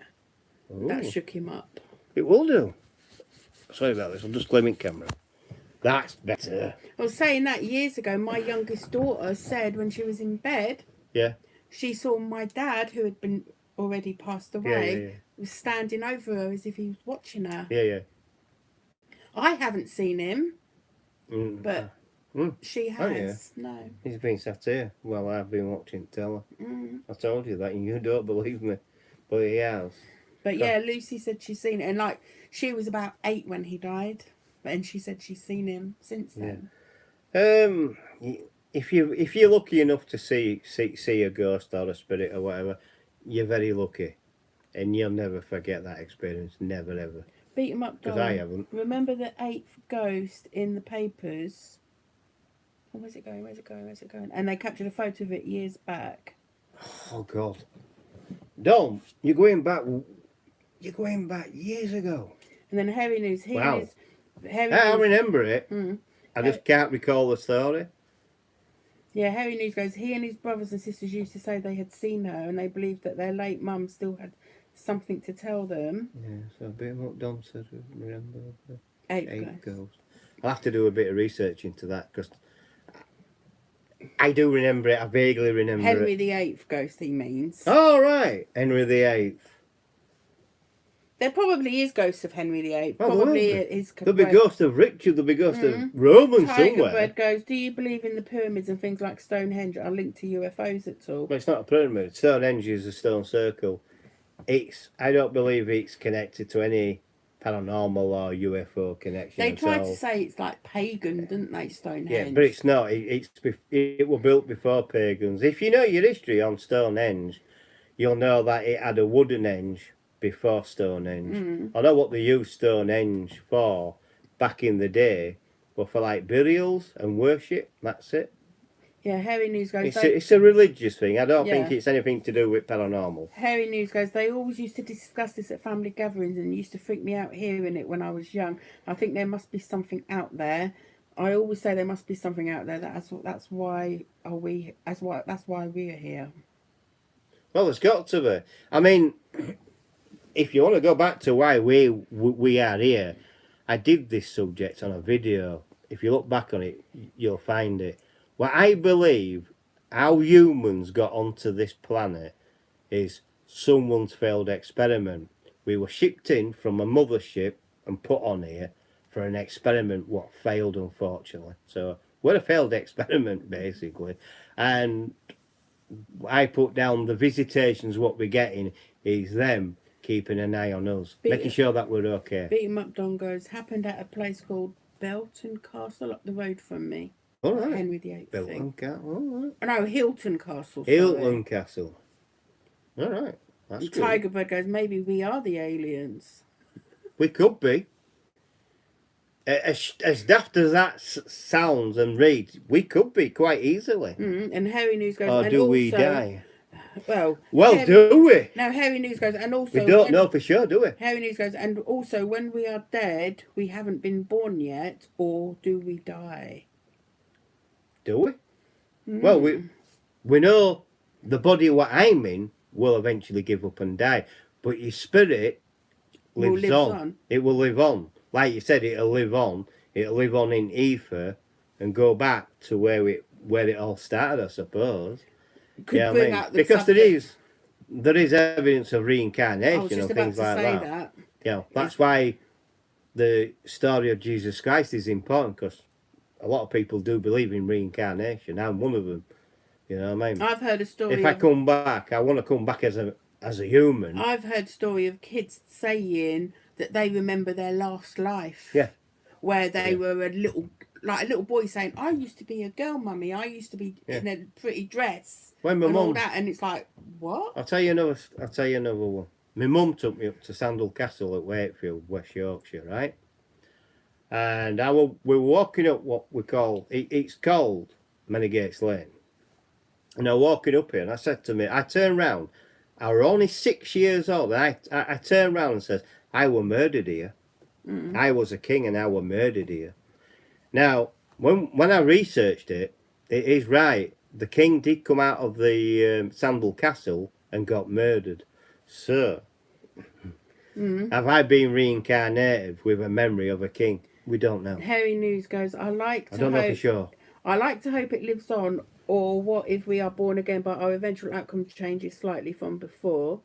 Ooh. That shook him up. It will do. Sorry about this, I'm just claiming camera. That's better. I was saying that years ago, my youngest daughter said when she was in bed, Yeah. she saw my dad, who had been already passed away, was standing over her as if he was watching her. Yeah. I haven't seen him, but she has. No. He's been sat here while I've been watching telly. I told you that and you don't believe me, but he has. But yeah, Lucy said she's seen it, and like she was about 8 when he died, and she said she's seen him since then. If you're lucky enough to see a ghost or a spirit or whatever, you're very lucky, and you'll never forget that experience. Never ever. Beat 'em up, because darling. I haven't. Remember the 8th ghost in the papers? Oh, where's it going? Where's it going? Where's it going? And they captured a photo of it years back. Oh God! Don't you're going back years ago. And then Hairy News. Wow. Hairy I News. remember it. I just can't recall the story. Yeah, Hairy News goes, he and his brothers and sisters used to say they had seen her and they believed that their late mum still had something to tell them. Yeah, so beat 'em up, Don said, remember the 8 ghosts. I'll have to do a bit of research into that because I do remember it. I vaguely remember Henry it. VIII ghost, he means. Oh, right. Henry VIII. There probably is ghosts of Henry VIII. Oh, Probably there is. There'll be ghosts of Richard. There'll be ghosts of Roman Tiger somewhere. Bird goes, do you believe in the pyramids and things like Stonehenge are linked to UFOs at all? But it's not a pyramid. Stonehenge is a stone circle. I don't believe it's connected to any paranormal or UFO connection. They at tried all. to say it's like pagan, didn't they, Stonehenge? Yeah, but it's not. It was built before pagans. If you know your history on Stonehenge, you'll know that it had a wooden henge before Stonehenge. I know what they used Stonehenge for back in the day, but for like burials and worship, that's it. Yeah, Hairy News goes... It's a religious thing. I don't Yeah. think it's anything to do with paranormal. Hairy News goes, they always used to discuss this at family gatherings and it used to freak me out hearing it when I was young. I think there must be something out there. I always say there must be something out there. That's why we are here. Well, there's got to be. I mean, if you want to go back to why we are here, I did this subject on a video. If you look back on it, you'll find it. What I believe how humans got onto this planet is someone's failed experiment. We were shipped in from a mothership and put on here for an experiment what failed, unfortunately. So we're a failed experiment, basically. And I put down the visitations what we're getting is them keeping an eye on us, making sure that we're okay. Beat 'em up, Don goes, happened at a place called Belton Castle up the road from me. All right. Henry VIII Built thing. on Castle. All right. Oh, no, Hilton Castle. Sorry. Hilton Castle. All right. That's good. Tiger Bird goes, maybe we are the aliens. We could be. As daft as that sounds and reads, we could be quite easily. And Harry News goes, Or and do also, we die? Well, Well, do we? No, Harry News goes, and also We don't know for sure, do we? Harry News goes, and also when we are dead, we haven't been born yet, or do we die? Do we? Well, we know the body what I'm in will eventually give up and die, but your spirit lives on. It will live on. Like you said, it'll live on. It'll live on in ether and go back to where it all started, I suppose. Could bring out the because subject. there is evidence of I reincarnation was just and about things to like say that. that. Yeah, that's why the story of Jesus Christ is important, because a lot of people do believe in reincarnation. I'm one of them. You know what I mean? I've heard a story. If I come back, I want to come back as a human. I've heard story of kids saying that they remember their last life. Yeah. Where they were a little boy saying, "I used to be a girl, mummy. I used to be in a pretty dress." When my and all mum, that, and it's like, what? I'll tell you another one. My mum took me up to Sandal Castle at Wakefield, West Yorkshire, right? And we were walking up what we call, it's called Many Gates Lane. And I was walking up here, and I said to me, I turned round. I was only 6 years old, and I turned round and said, I were murdered here. I was a king, and I were murdered here. Now, when I researched it, it is right. The king did come out of the Sandal Castle and got murdered. So, have I been reincarnated with a memory of a king? We don't know. Harry News goes, I don't know for sure. I like to hope it lives on, or what if we are born again but our eventual outcome changes slightly from before?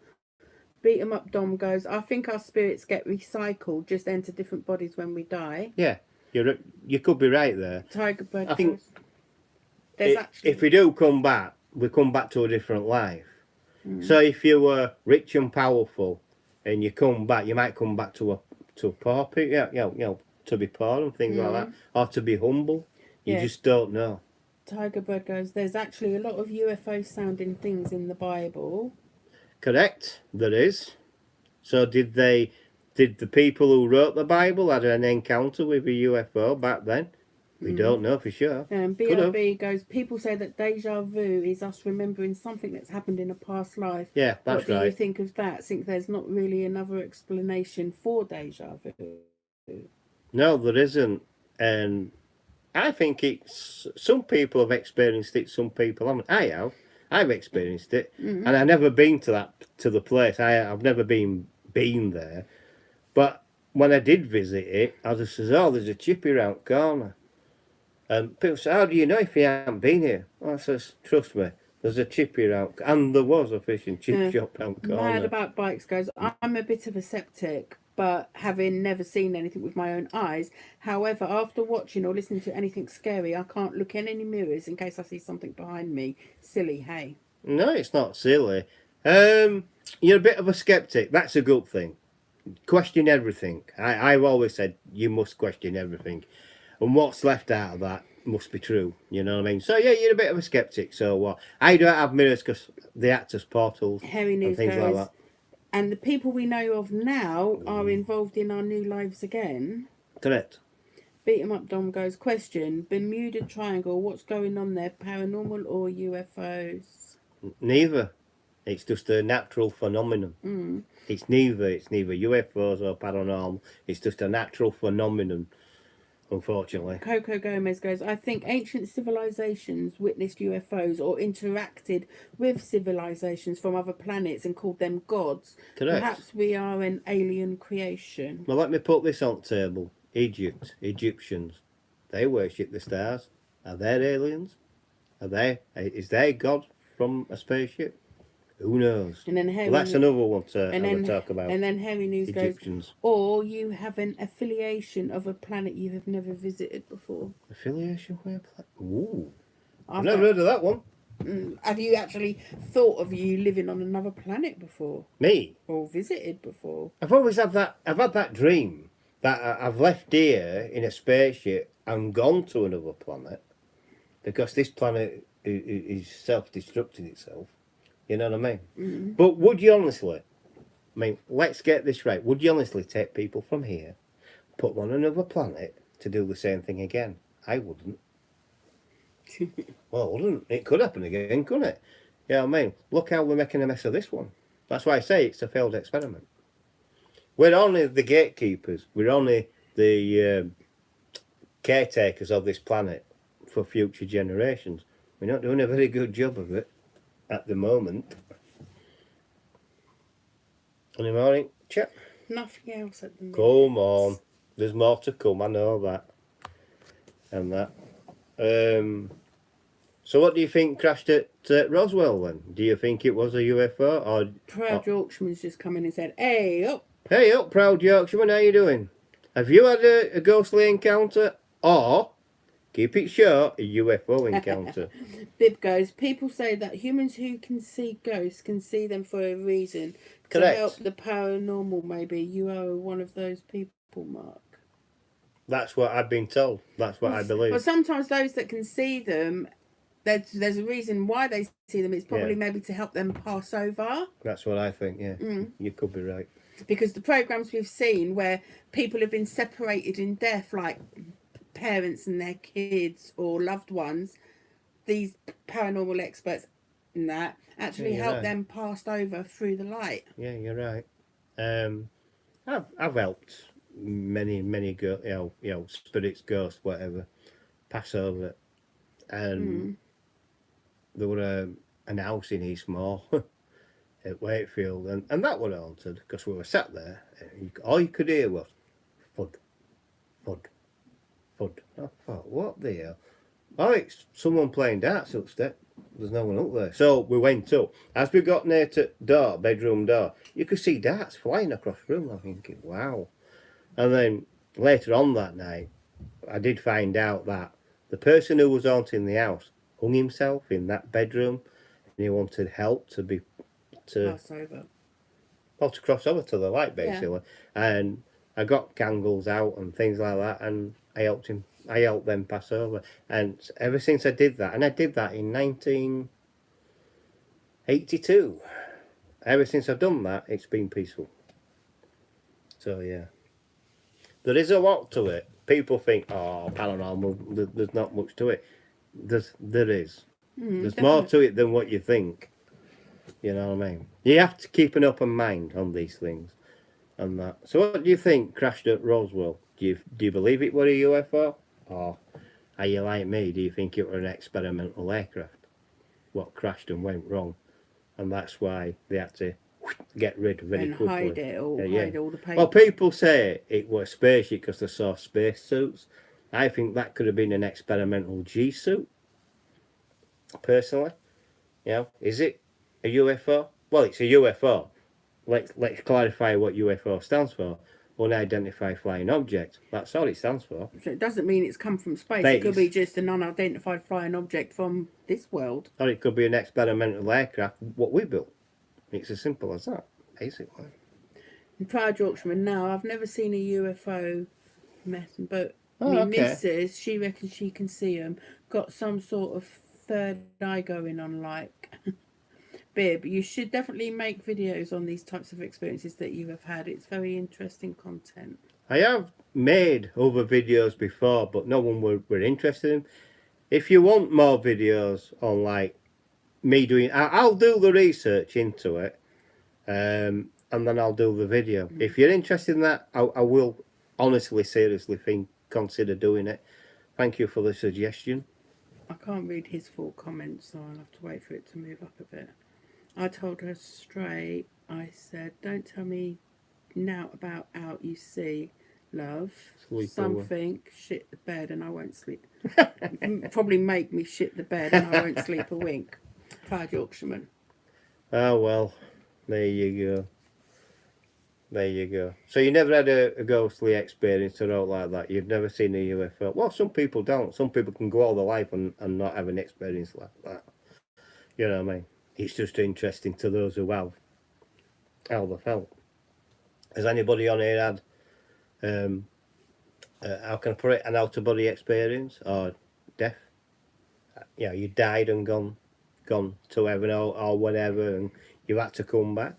Beat 'em up Dom goes, I think our spirits get recycled, just enter different bodies when we die. Yeah, you could be right there. Tiger Bird I think goes, if we do come back, we come back to a different life. So if you were rich and powerful and you come back, you might come back to a poor people, to be poor and things like that, or to be humble. You just don't know. Tiger Bird goes, there's actually a lot of UFO sounding things in the Bible. Correct, there is. So did the people who wrote the Bible had an encounter with a UFO back then? We don't know for sure. BRB goes, people say that deja vu is us remembering something that's happened in a past life. Yeah, that's right. What do you think of that? I think there's not really another explanation for deja vu. No, there isn't. And I think some people have experienced it, some people haven't. I have. I've experienced it. And I've never been to the place. I've never been there. But when I did visit it, I just says, oh, there's a chippy round corner. And people say, how do you know if you haven't been here? Well, I says, trust me, there's a chippy round, and there was a fish and chip shop round corner. Mad About Bikes goes, I'm a bit of a skeptic, but having never seen anything with my own eyes. However, after watching or listening to anything scary, I can't look in any mirrors in case I see something behind me. Silly, hey. No, it's not silly. You're a bit of a skeptic. That's a good thing. Question everything. I've always said you must question everything. And what's left out of that must be true. You know what I mean? So, yeah, you're a bit of a skeptic. So, what? I don't have mirrors because they act as portals and things like that. And the people we know of now are involved in our new lives again. Correct. Beat 'em up Dom goes, question, Bermuda Triangle, what's going on there? Paranormal or UFOs? Neither. It's just a natural phenomenon. It's neither UFOs or paranormal. It's just a natural phenomenon, unfortunately. Coco Gomez goes, I think ancient civilizations witnessed UFOs or interacted with civilizations from other planets and called them gods. Correct. Perhaps we are an alien creation. Well, let me put this on the table. Egyptians, they worship the stars. Are they aliens? Is they God from a spaceship? Who knows? And then well, that's another one to talk about. And then Harry News Egyptians. Goes, or you have an affiliation of a planet you have never visited before. Affiliation with a planet? Ooh. I've never heard of that one. Have you actually thought of you living on another planet before? Me? Or visited before? I've always had that. I've had that dream that I've left here in a spaceship and gone to another planet. because this planet is self-destructing itself. You know what I mean? Mm. But would you honestly, I mean, let's get this right. Would you honestly take people from here, put them on another planet to do the same thing again? I wouldn't. Well, I wouldn't. It could happen again, couldn't it? You know what I mean? Look how we're making a mess of this one. That's why I say it's a failed experiment. We're only the gatekeepers. We're only the caretakers of this planet for future generations. We're not doing a very good job of it at the moment. Any morning, chap? Nothing else at the minute. Come on. There's more to come, I know that. And that. So what do you think crashed at Roswell then? Do you think it was a UFO or... Proud Yorkshireman's just come in and said, "Hey, up." Hey up, proud Yorkshireman, how you doing? Have you had a ghostly encounter or, keep it short, a UFO encounter? Bib goes, people say that humans who can see ghosts can see them for a reason. Correct. To help the paranormal, maybe. You are one of those people, Mark. That's what I've been told. That's what I believe. Well, sometimes those that can see them, there's a reason why they see them. It's probably maybe to help them pass over. That's what I think, yeah. Mm. You could be right. Because the programs we've seen where people have been separated in death, like parents and their kids or loved ones, these paranormal experts and that actually help them pass over through the light. Yeah, you're right. I've helped many spirits, ghosts, whatever, pass over, and there were an house in Eastmore at Wakefield, and that were haunted because we were sat there. And all you could hear was thud, thud, thud. I thought, what the hell? Oh, it's someone playing darts upstairs. There's no one up there. So we went up. As we got near to door, bedroom door, you could see darts flying across the room. I'm thinking, wow. And then later on that night, I did find out that the person who was haunting the house hung himself in that bedroom, and he wanted help to Pass over. Well, to cross over to the light, basically. Yeah. And I got candles out and things like that, and I helped them pass over. And ever since I did that, and I did that in 1982, ever since I've done that, it's been peaceful. So, yeah. There is a lot to it. People think, oh, paranormal, there's not much to it. There is. There's definitely more to it than what you think. You know what I mean? You have to keep an open mind on these things and that. So what do you think crashed at Roswell? Do you believe it were a UFO? Or are you like me? Do you think it were an experimental aircraft? What crashed and went wrong? And that's why they had to get rid very quickly. Hide it or hide all the papers. Well, people say it was a spaceship because they saw space suits. I think that could have been an experimental G suit. Personally. You know, is it a UFO? Well, it's a UFO. Let's clarify what UFO stands for. Unidentified flying object. That's all it stands for. So it doesn't mean it's come from space. It could be just an unidentified flying object from this world. Or it could be an experimental aircraft, what we built. It's as simple as that, basically. And Proud Yorkshireman, now I've never seen a UFO method, but my missus, she reckons she can see them. Got some sort of third eye going on, like... Bib, you should definitely make videos on these types of experiences that you have had. It's very interesting content. I have made other videos before, but no one were interested in. If you want more videos on like me doing, I'll do the research into it, and then I'll do the video. If you're interested in that, I will honestly, seriously consider doing it. Thank you for the suggestion. I can't read his full comments, so I'll have to wait for it to move up a bit. I told her straight, I said, don't tell me now about out you see, love. Something, shit the bed and I won't sleep. Probably make me shit the bed and I won't sleep a wink. Proud Yorkshireman. Oh, well, there you go. There you go. So you never had a ghostly experience or all like that? You've never seen a UFO? Well, some people don't. Some people can go all their life and not have an experience like that. You know what I mean? It's just interesting to those who have how they felt. Has anybody on here had, how can I put it, an out-of-body experience or death? you died and gone to heaven or whatever, and you had to come back.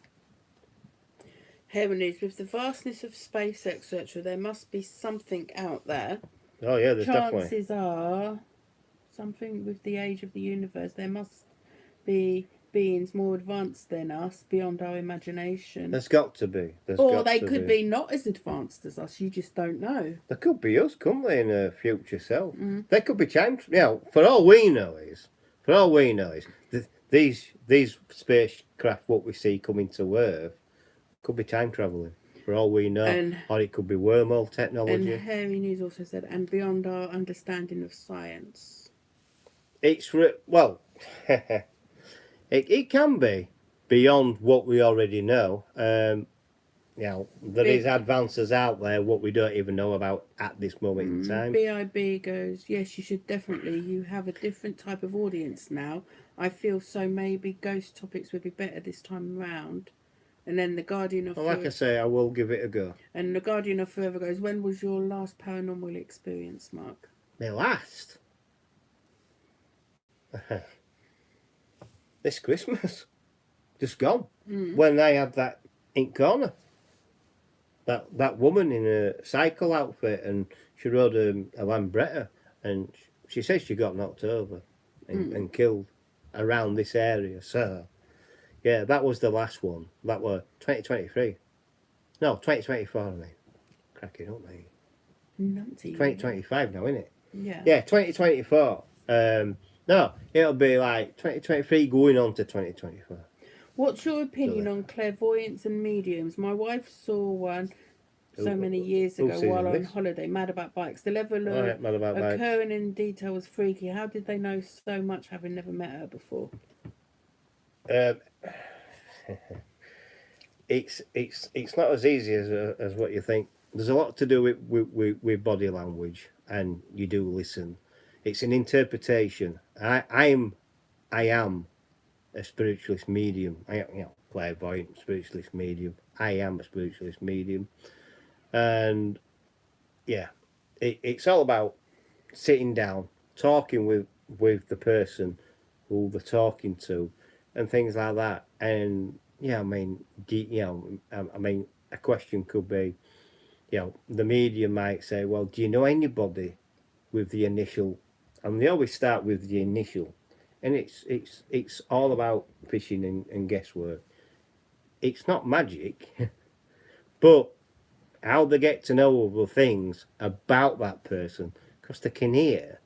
Heaven is, with the vastness of space, etc., there must be something out there. Oh yeah, there's definitely. Chances are, something with the age of the universe, there must be beings more advanced than us, beyond our imagination. There's got to be. Or they could be not as advanced as us. You just don't know. There could be us, couldn't they, in a future self? They could be time. For all we know is, these spacecraft what we see coming to Earth could be time traveling. For all we know, or it could be wormhole technology. And Harry News also said, and beyond our understanding of science. It's well, it can be beyond what we already know. There is advances out there what we don't even know about at this moment in time. BIB goes, yes, you should definitely. You have a different type of audience now. I feel so maybe ghost topics would be better this time around. And then the Guardian of like I say, I will give it a go. And the Guardian of Forever goes, when was your last paranormal experience, Mark? My last? This Christmas. Just gone. When I had that ink corner. That woman in a cycle outfit, and she rode a Lambretta, and she says she got knocked over and killed around this area. So, yeah, that was the last one. That was 2023. No, 2024, I mean. Cracking up, mate. 2025 now, isn't it? Yeah. Yeah, 2024. No, it'll be like 2023 going on to 2024. What's your opinion on clairvoyance and mediums? My wife saw one so many years ago while on holiday. Mad about bikes. The level of occurring in detail was freaky. How did they know so much, having never met her before? It's not as easy as what you think. There's a lot to do with body language, and you do listen. It's an interpretation. I am a spiritualist medium. Clairvoyant spiritualist medium. I am a spiritualist medium, and yeah, it's all about sitting down, talking with the person who they're talking to, and things like that. And yeah, I mean, a question could be, the medium might say, well, do you know anybody with the initial? And they always start with the initial. And it's all about fishing and guesswork. It's not magic, but how they get to know other things about that person, because they can hear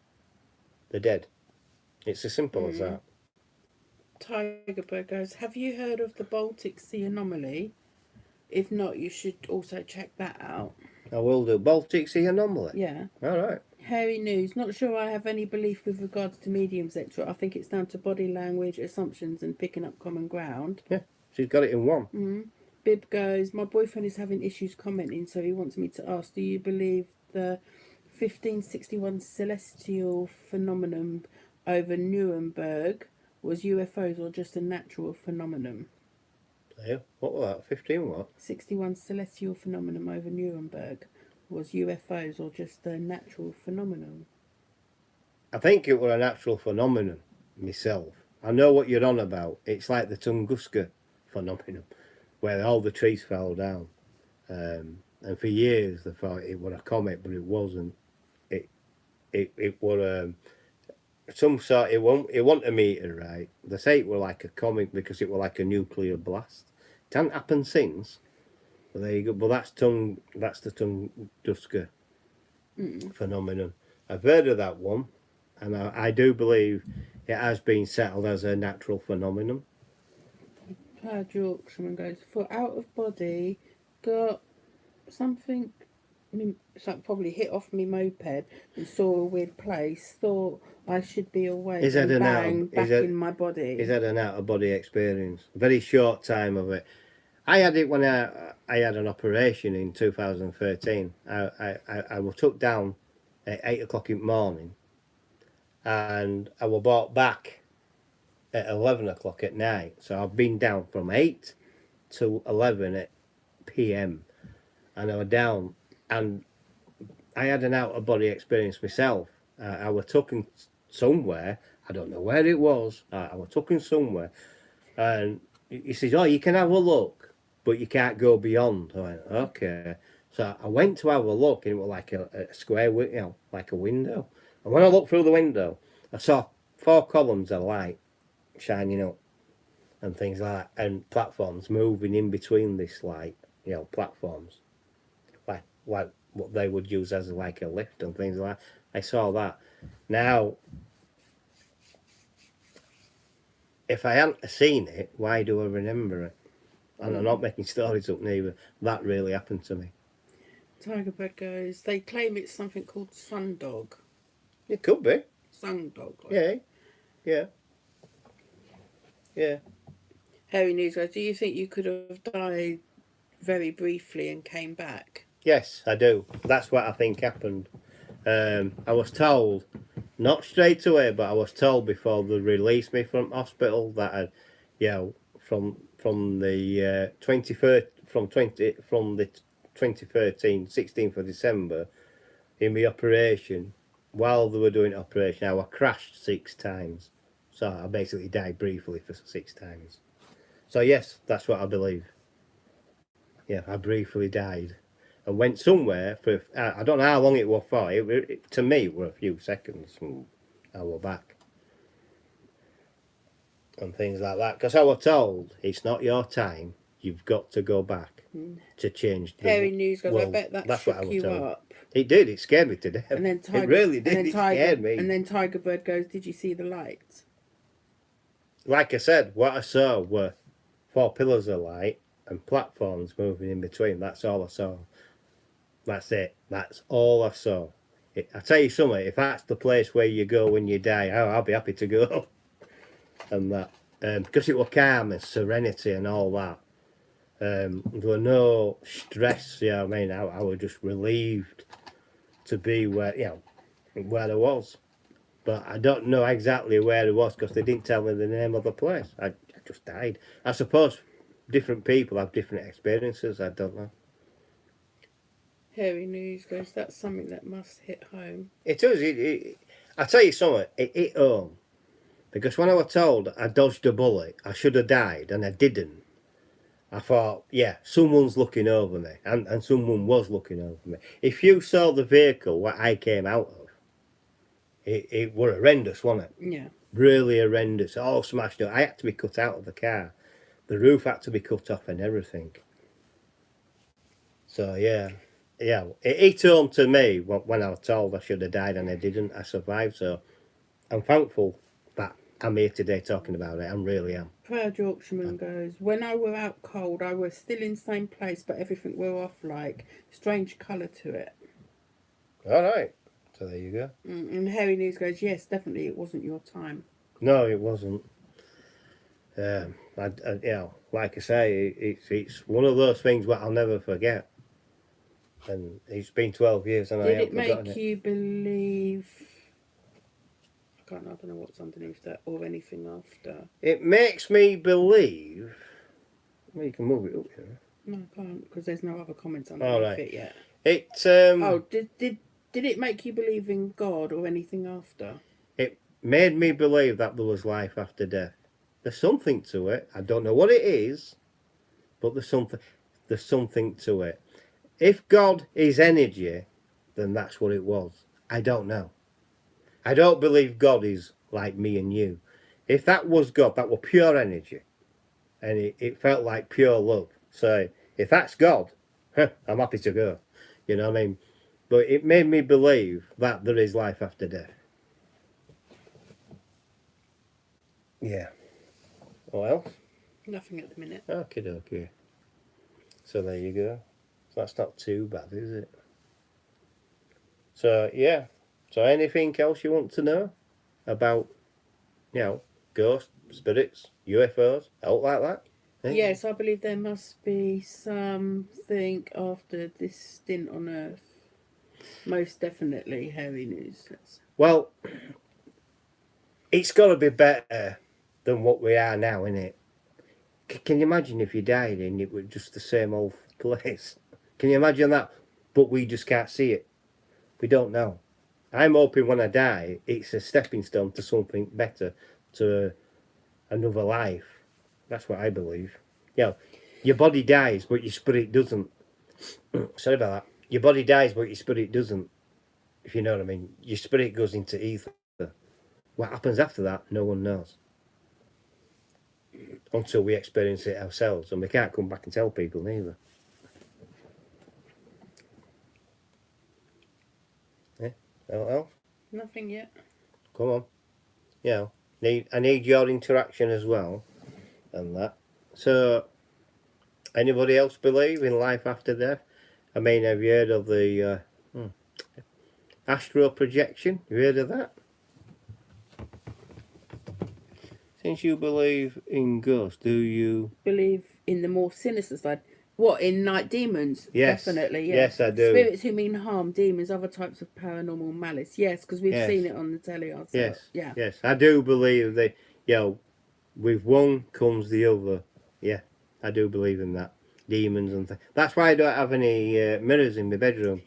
the dead. It's as simple as that. Tigerbird goes, have you heard of the Baltic Sea anomaly? If not, you should also check that out. I will do. Baltic Sea anomaly? Yeah. All right. Harry News, not sure I have any belief with regards to mediums, etc. I think it's down to body language, assumptions, and picking up common ground. Yeah, she's got it in one. Bib goes, my boyfriend is having issues commenting, so he wants me to ask, do you believe the 1561 celestial phenomenon over Nuremberg was UFOs or just a natural phenomenon? Yeah, what was that? 15 what? 61 celestial phenomenon over Nuremberg was UFOs or just a natural phenomenon? I think it was a natural phenomenon myself. I know what you're on about. It's like the Tunguska phenomenon, where all the trees fell down. And for years they thought it was a comet, but it wasn't. It was some sort. It wasn't a meteorite. They say it was like a comet because it was like a nuclear blast. It hasn't happened since. But there you go. But that's the Tunguska phenomenon. I've heard of that one, and I do believe it has been settled as a natural phenomenon. Yorkshireman goes, for out of body, got something, it's like probably hit off me moped and saw a weird place, thought I should be awake, Is that and bang, back in my body. Is that an out of body experience? Very short time of it. I had it when I had an operation in 2013. I was took down at 8 o'clock in the morning, and I was brought back at 11 o'clock at night. So I've been down from 8 to 11 p.m. and I was down, and I had an out of body experience myself. I was taken somewhere. I don't know where it was. I was talking somewhere, and he says, "Oh, you can have a look, but you can't go beyond." I went, "Okay." So I went to have a look, and it was like a square, like a window. And when I looked through the window, I saw 4 columns of light shining up, and things like that, and platforms moving in between this light, platforms, like what they would use as like a lift and things like that. I saw that. Now, if I hadn't seen it, why do I remember it? And I'm not making stories up neither. That really happened to me. Tiger Bird goes, they claim it's something called sundog. It could be. Sundog. Yeah, yeah, yeah. Harry News goes, do you think you could have died very briefly and came back? Yes, I do. That's what I think happened. I was told, not straight away, but I was told before they released me from hospital that I, from the 23rd, from the 2013, 16th of December, in the operation, while they were doing operation, I was crashed 6 times. So I basically died briefly for 6 times. So yes, that's what I believe. Yeah, I briefly died. And went somewhere for, I don't know how long it was for. To me, it were a few seconds and I was back. And things like that. Because I was told, it's not your time. You've got to go back to change the Harry News goes, world. I bet that That's what I shook was you told. up. It did. It scared me to death. And then Tiger, it really did. And then It scared me. And then Tiger Bird goes, did you see the lights? Like I said, what I saw were 4 pillars of light and platforms moving in between. That's all I saw. That's it. That's all I saw. I tell you something, if that's the place where you go when you die, I'll be happy to go. And that. Because it was calm and serenity and all that. There were no stress, I mean, I was just relieved to be where I was. But I don't know exactly where it was because they didn't tell me the name of the place. I just died. I suppose different people have different experiences, I don't know. Harry News goes, that's something that must hit home. It does. I tell you something, it hit home. Because when I was told I dodged a bullet, I should have died, and I didn't. I thought, yeah, someone's looking over me, and someone was looking over me. If you saw the vehicle what I came out of, it were horrendous, wasn't it? Yeah. Really horrendous, all smashed up. I had to be cut out of the car. The roof had to be cut off and everything. So, yeah, it hit home to me when I was told I should have died and I didn't. I survived, so I'm thankful that I'm here today talking about it. I really am. Proud Yorkshireman goes, when I were out cold, I was still in the same place, but everything were off like strange colour to it. All right. So there you go. And Harry News goes, yes, definitely it wasn't your time. No, it wasn't. Like I say, it's one of those things that I'll never forget. And it's been 12 years and I haven't forgotten it. Did it make you believe... I don't know what's underneath that or anything after. It makes me believe... Well, you can move it up here. No, I can't because there's no other comments underneath it yet. Did it make you believe in God or anything after? It made me believe that there was life after death. There's something to it. I don't know what it is, but there's something to it. If God is energy, then that's what it was. I don't know. I don't believe God is like me and you. If that was God, that was pure energy. And it felt like pure love. So if that's God, I'm happy to go. You know what I mean? But it made me believe that there is life after death. Yeah. What else? Nothing at the minute. Okay. So there you go. So that's not too bad, is it? So, yeah. So anything else you want to know about, ghosts, spirits, UFOs, out like that? Yes, I believe there must be something after this stint on Earth. Most definitely, Harry News. Well, it's got to be better than what we are now, innit? Can you imagine if you died and it was just the same old place? Can you imagine that? But we just can't see it. We don't know. I'm hoping when I die, it's a stepping stone to something better, to another life. That's what I believe. Your body dies, but your spirit doesn't. Sorry about that. Your body dies, but your spirit doesn't. If you know what I mean. Your spirit goes into ether. What happens after that, no one knows. Until we experience it ourselves, and we can't come back and tell people neither. Yeah. Well, Nothing yet. come on. I need your interaction as well, and that. So, anybody else believe in life after death? I mean, have you heard of the astral projection? You heard of that? Since you believe in ghosts, do you? Believe in the more sinister side. What, in night demons? Yes. Definitely, yeah. Yes, I do. Spirits who mean harm, demons, other types of paranormal malice. Yes, because we've Yes. seen it on the telly ourselves. Yes. Yeah. Yes, I do believe that. With one comes the other. Yeah, I do believe in that. Demons and things. That's why I don't have any mirrors in my bedroom.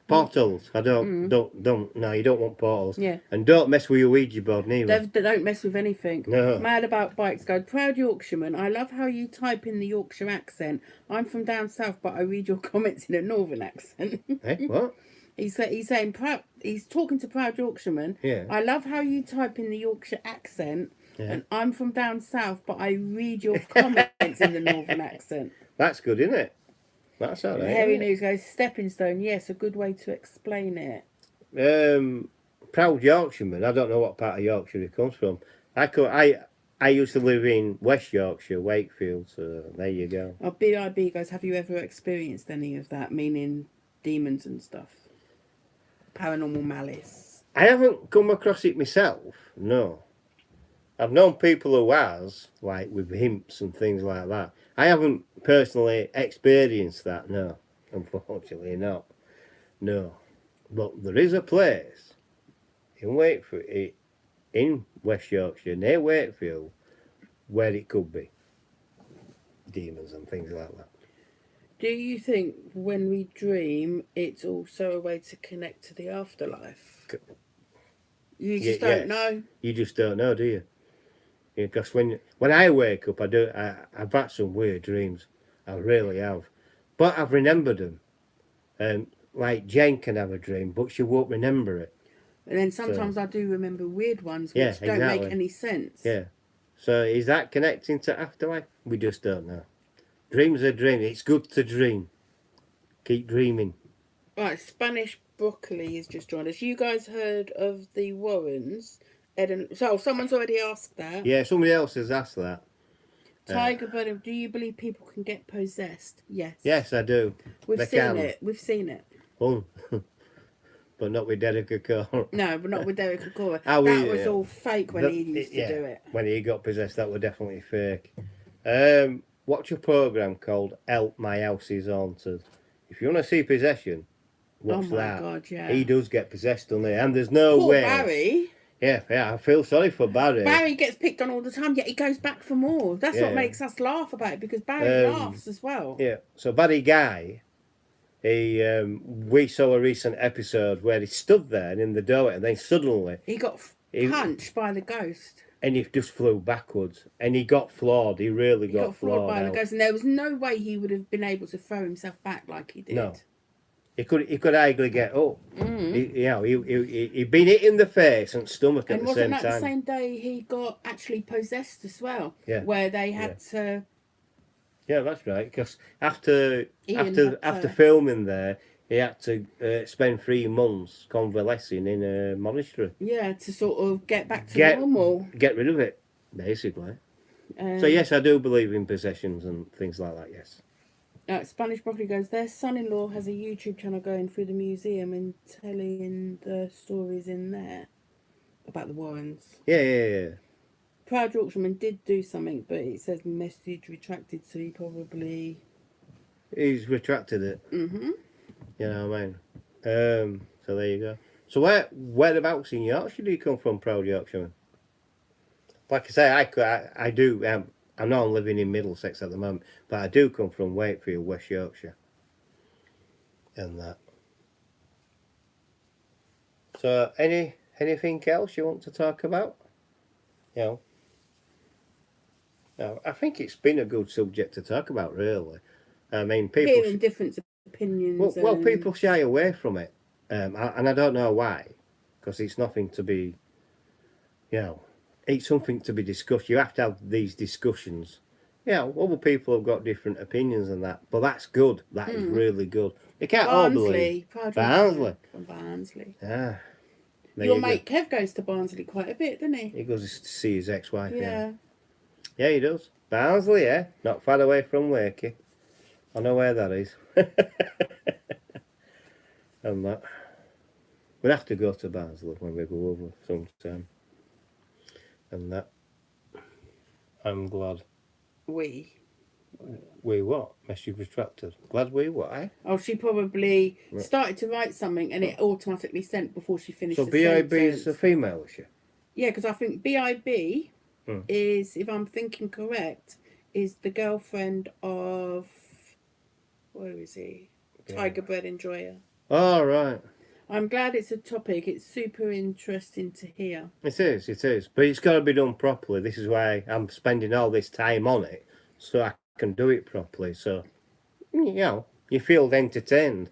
Portals. I don't. No, you don't want portals. Yeah. And don't mess with your Ouija board neither. They don't mess with anything. No. Mad About Bikes go, proud Yorkshireman. I love how you type in the Yorkshire accent. I'm from down south, but I read your comments in a northern accent. Hey, what? He's saying proud. He's talking to proud Yorkshireman. Yeah. I love how you type in the Yorkshire accent. Yeah. And I'm from down south, but I read your comments in the northern accent. That's good, isn't it? That's all right. Harry isn't it? News goes, stepping stone. Yes, a good way to explain it. Proud Yorkshireman. I don't know what part of Yorkshire he comes from. I used to live in West Yorkshire, Wakefield. So there you go. Oh, BIB goes, have you ever experienced any of that? Meaning demons and stuff. Paranormal malice. I haven't come across it myself. No. I've known people who has, like with imps and things like that. I haven't personally experienced that, no. Unfortunately not. No. But there is a place in Wakefield, in West Yorkshire, near Wakefield, where it could be. Demons and things like that. Do you think when we dream, it's also a way to connect to the afterlife? You just don't know. You just don't know, do you? Because when I wake up, I've had some weird dreams. I really have. But I've remembered them. Like Jane can have a dream, but she won't remember it. And then sometimes I do remember weird ones which Yeah, don't make exactly. any sense. Yeah. So is that connecting to afterlife? We just don't know. Dreams are dreams. It's good to dream. Keep dreaming. Right, Spanish Broccoli has just joined us. You guys heard of the Warrens? So someone's already asked that. Yeah, somebody else has asked that. Tiger Buddy, do you believe people can get possessed? Yes. Yes, I do. We've seen it. We've seen it. Oh. But not with Derek O'Connor. No, but not with Derek O'Connor. That was all fake when he used to do it. When he got possessed, that was definitely fake. Watch a program called Help My House Is Haunted. If you want to see possession, watch that. Oh my God, yeah. He does get possessed, doesn't he? And there's no Poor way. Barry. Yeah, I feel sorry for Barry. Barry gets picked on all the time, yet he goes back for more. That's what makes us laugh about it, because Barry laughs as well. Yeah, so Barry Guy, we saw a recent episode where he stood there in the doorway and then suddenly he got punched by the ghost. And he just flew backwards. And he got floored. He really got floored by out. the ghost. And there was no way he would have been able to throw himself back like he did. No. He could hardly get up. He'd been hit in the face and stomach at the same time. And wasn't that the same day he got actually possessed as well? Yeah. Where they had to... Yeah, that's right. Because after filming there, he had to spend 3 months convalescing in a monastery. Yeah, to sort of get back to normal. Get rid of it, basically. So yes, I do believe in possessions and things like that, yes. Spanish Broccoli goes, their son-in-law has a YouTube channel going through the museum and telling the stories in there about the Warrens. Yeah. Proud Yorkshireman did do something, but it says message retracted, so he probably... He's retracted it. Mm-hmm. You know what I mean? So there you go. So whereabouts in Yorkshire do you come from, Proud Yorkshireman? Like I say, I do... I know I'm living in Middlesex at the moment, but I do come from Wakefield, West Yorkshire. And that. So, anything else you want to talk about? You know, no, I think it's been a good subject to talk about, really. I mean, people. Hearing different opinions. Well, and... people shy away from it, and I don't know why, because it's nothing to be, it's something to be discussed. You have to have these discussions. Other people have got different opinions and that, but that's good. That is really good. They can't all believe. Barnsley. From Barnsley. Yeah. Your mate Kev goes to Barnsley quite a bit, doesn't he? He goes to see his ex-wife. Yeah. Yeah, he does. Barnsley, yeah, not far away from Wakey. I know where that is. And that. We'll have to go to Barnsley when we go over sometime. And that. I'm glad. We what? Message retracted. Glad we what, eh? Oh, she probably started to write something and it automatically sent before she finished So the BIB is a sentence. female, is she? Yeah, because I think BIB is, if I'm thinking correct, is the girlfriend of, where is he? Tiger Bird Enjoyer. Oh, right. I'm glad it's a topic. It's super interesting to hear. It is. But it's got to be done properly. This is why I'm spending all this time on it, so I can do it properly. So, you feel entertained.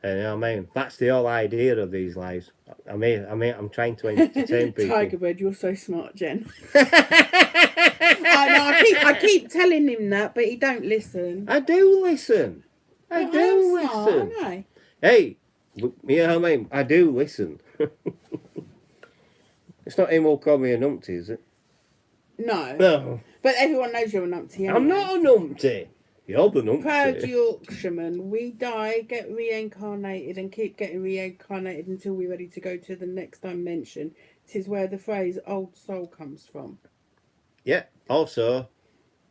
You know what I mean? That's the whole idea of these lives. I'm trying to entertain people. Tiger Bird, you're so smart, Jen. I keep telling him that, but he don't listen. I do listen. I do listen. Smart, I? Hey, you know what I mean? I do listen. It's not him who'll call me a numpty, is it? No. No. But everyone knows you're a numpty anyway. I'm not a numpty. You're the numpty. Proud Yorkshireman, we die, get reincarnated, and keep getting reincarnated until we're ready to go to the next dimension. Tis where the phrase old soul comes from. Yeah. Also,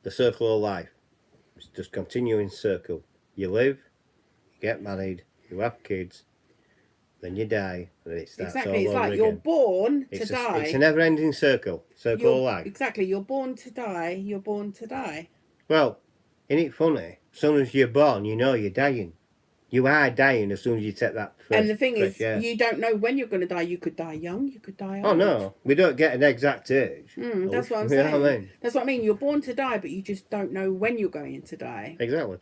the circle of life. It's just continuing circle. You live, you get married, you have kids, then you die, and it starts all over again. It's like you're born to die. It's a never-ending circle. Circle of life. Exactly. You're born to die. You're born to die. Well, isn't it funny? As soon as you're born, you know you're dying. You are dying as soon as you take that first. And the thing is, yeah. You don't know when you're going to die. You could die young. You could die old. Oh no, we don't get an exact age. That's what I'm saying. saying. You know what I mean? That's what I mean. You're born to die, but you just don't know when you're going to die. Exactly.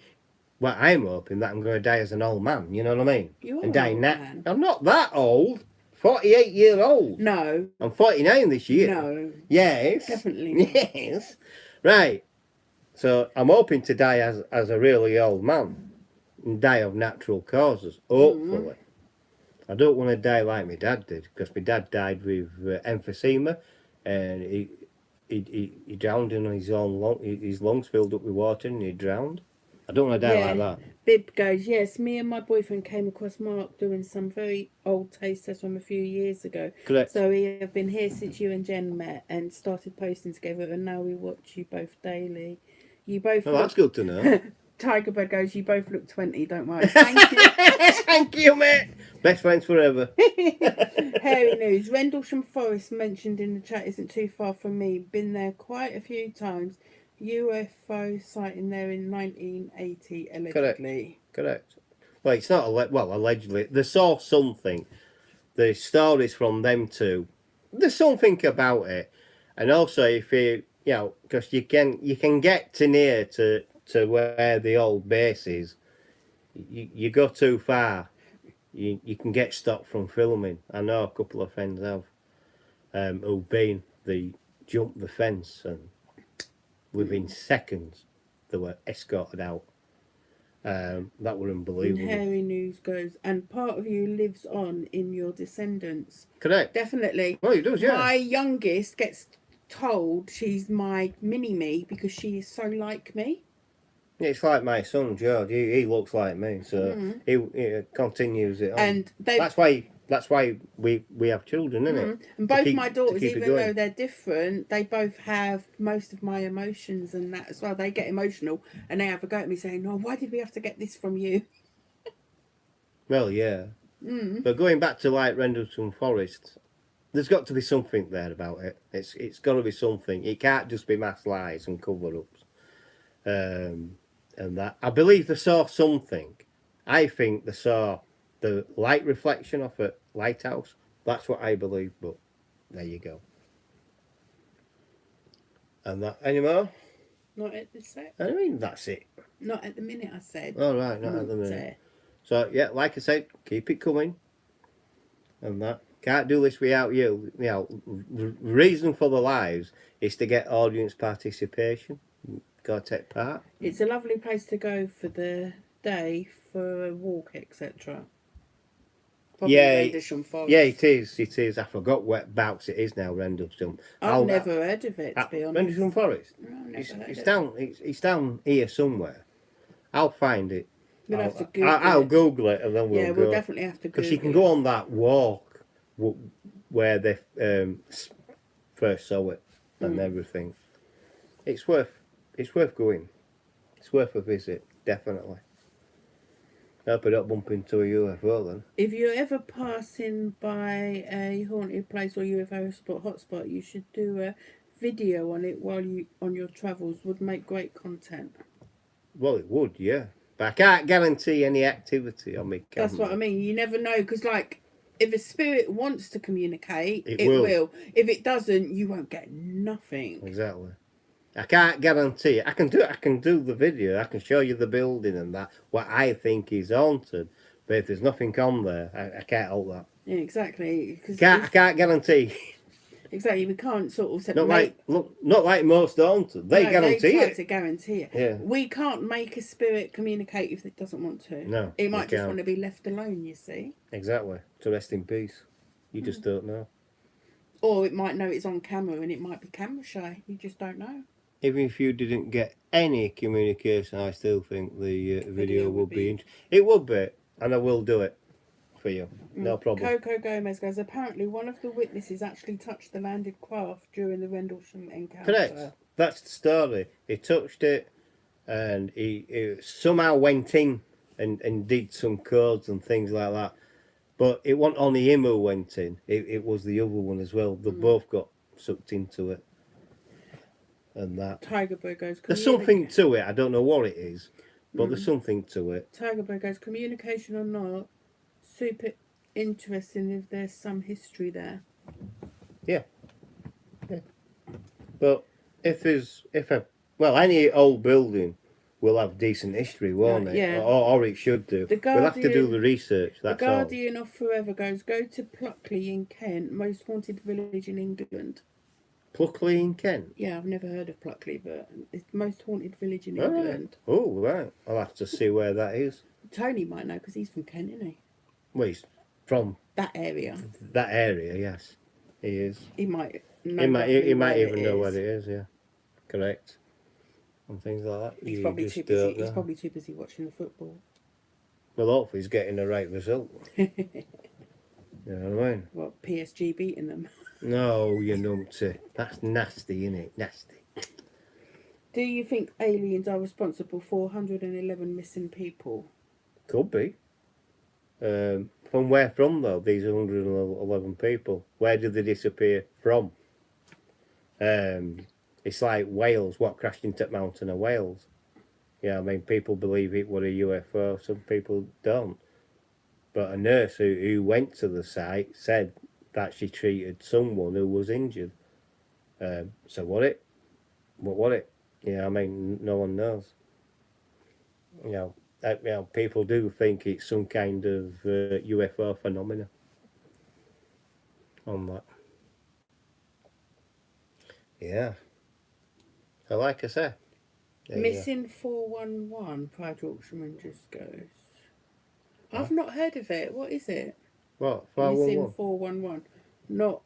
Well, I'm hoping that I'm going to die as an old man. You know what I mean? You are and die an old man. I'm not that old. 48 years old. No. I'm 49 this year. No. Yes. Definitely not. Yes. Right. So I'm hoping to die as a really old man and die of natural causes, hopefully. I don't want to die like my dad did, because my dad died with emphysema, and he drowned in his own his lungs filled up with water, and he drowned. I don't want to die like that. Bib goes, yes, me and my boyfriend came across Mark doing some very old taste tests from a few years ago. Correct. So we have been here since you and Jen met and started posting together, and now we watch you both daily. You both. Oh, that's good to know. Tiger Bird goes, you both look 20, don't worry. Thank you. Thank you, mate. Best friends forever. Hairy news. Rendlesham Forest mentioned in the chat isn't too far from me. Been there quite a few times. UFO sighting there in 1980, allegedly. Correct. Well, it's not allegedly. They saw something. The stories from them two. There's something about it, and also if because you can get too near to where the old base is. You go too far, you can get stopped from filming. I know a couple of friends have, who've been, they jumped the fence and within seconds they were escorted out. That were unbelievable. And Hairy News goes, and part of you lives on in your descendants. Correct. Definitely. Well, he does, yeah. My youngest gets told she's my mini-me because she is so like me. It's like my son George. He looks like me, so he continues it on. And that's why we have children, isn't it? And both my daughters, even though they're different, they both have most of my emotions and that as well. They get emotional and they have a go at me saying, "No, why did we have to get this from you?" Well, yeah. But going back to like Rendlesham Forest, there's got to be something there about it. It's got to be something. It can't just be mass lies and cover-ups. And that I believe they saw something. I think they saw the light reflection off a lighthouse, That's what I believe, but there you go. And that, any more? Not at the sec. I mean, that's it. Not at the minute, I said. All right, not at the minute. So, yeah, like I said, keep it coming. And that. Can't do this without you. You know, reason for the lives is to get audience participation. Got to take part. It's a lovely place to go for the day for a walk, etc. Yeah, Rendlesham Forest. Yeah, it is. It is. I forgot whereabouts it is now, Rendlesham. I've never heard of it, to be honest. Rendlesham Forest. No, I've never heard It's of down. It's down here somewhere. I'll find it. You'll have to Google I'll it. Google it and then we'll go. We'll definitely have to Google it. Because you can go on that walk where they first saw it and everything. It's worth going. It's worth a visit, definitely. I hope I don't bump into a UFO then. If you're ever passing by a haunted place or UFO hotspot, you should do a video on it while you on your travels. Would make great content. Well, it would, yeah. But I can't guarantee any activity on me camera. That's what I mean. You never know, because like, if a spirit wants to communicate, it will. If it doesn't, you won't get nothing. Exactly. I can't guarantee it. I can do the video. I can show you the building and that, what I think is haunted. But if there's nothing on there, I can't help that. Yeah, exactly. I can't guarantee. Exactly, we can't sort of not like most haunted. They guarantee try it. to guarantee it. Yeah. We can't make a spirit communicate if it doesn't want to. No, it might just want to be left alone. You see. Exactly. To rest in peace. You just don't know. Or it might know it's on camera and it might be camera shy. You just don't know. Even if you didn't get any communication, I still think the video would be interesting. It would be, and I will do it for you. No problem. Coco Gomez goes, apparently one of the witnesses actually touched the landed craft during the Rendlesham encounter. Correct. That's the story. He touched it and he somehow went in and did some codes and things like that. But it wasn't only him who went in. It was the other one as well. They both got sucked into it. And that. Tiger Boy goes, there's something to it. I don't know what it is, but there's something to it. Tiger Boy goes, communication or not, super interesting if there's some history there. Yeah. But any old building will have decent history, won't it? Yeah. Or it should do. We'll have to do the research. That's the Guardian of Forever goes, go to Pluckley in Kent, most haunted village in England. Pluckley in Kent? Yeah, I've never heard of Pluckley, but it's the most haunted village in England. Oh, right. I'll have to see where that is. Tony might know because he's from Kent, isn't he? Well, he's from that area. That area, yes. He is. He might know. He might even know where it is, yeah. correct, and things like that. He's probably too busy. He's probably too busy watching the football. Well, hopefully he's getting the right result. You know what I mean? Well, PSG beating them. No, you numpty. That's nasty, isn't it? Nasty. Do you think aliens are responsible for 111 missing people? Could be. From where from, though, these 111 people? Where did they disappear from? It's like Wales. What crashed into the mountain of Wales? Yeah, I mean, people believe it was a UFO. Some people don't. But a nurse who went to the site said that she treated someone who was injured. So what what it? Yeah, I mean, no one knows. You know, people do think it's some kind of UFO phenomena on that. Yeah. So like I said. Missing 411, Pride Auctionman just goes. I've not heard of it. What is it? What? Missing 411. Not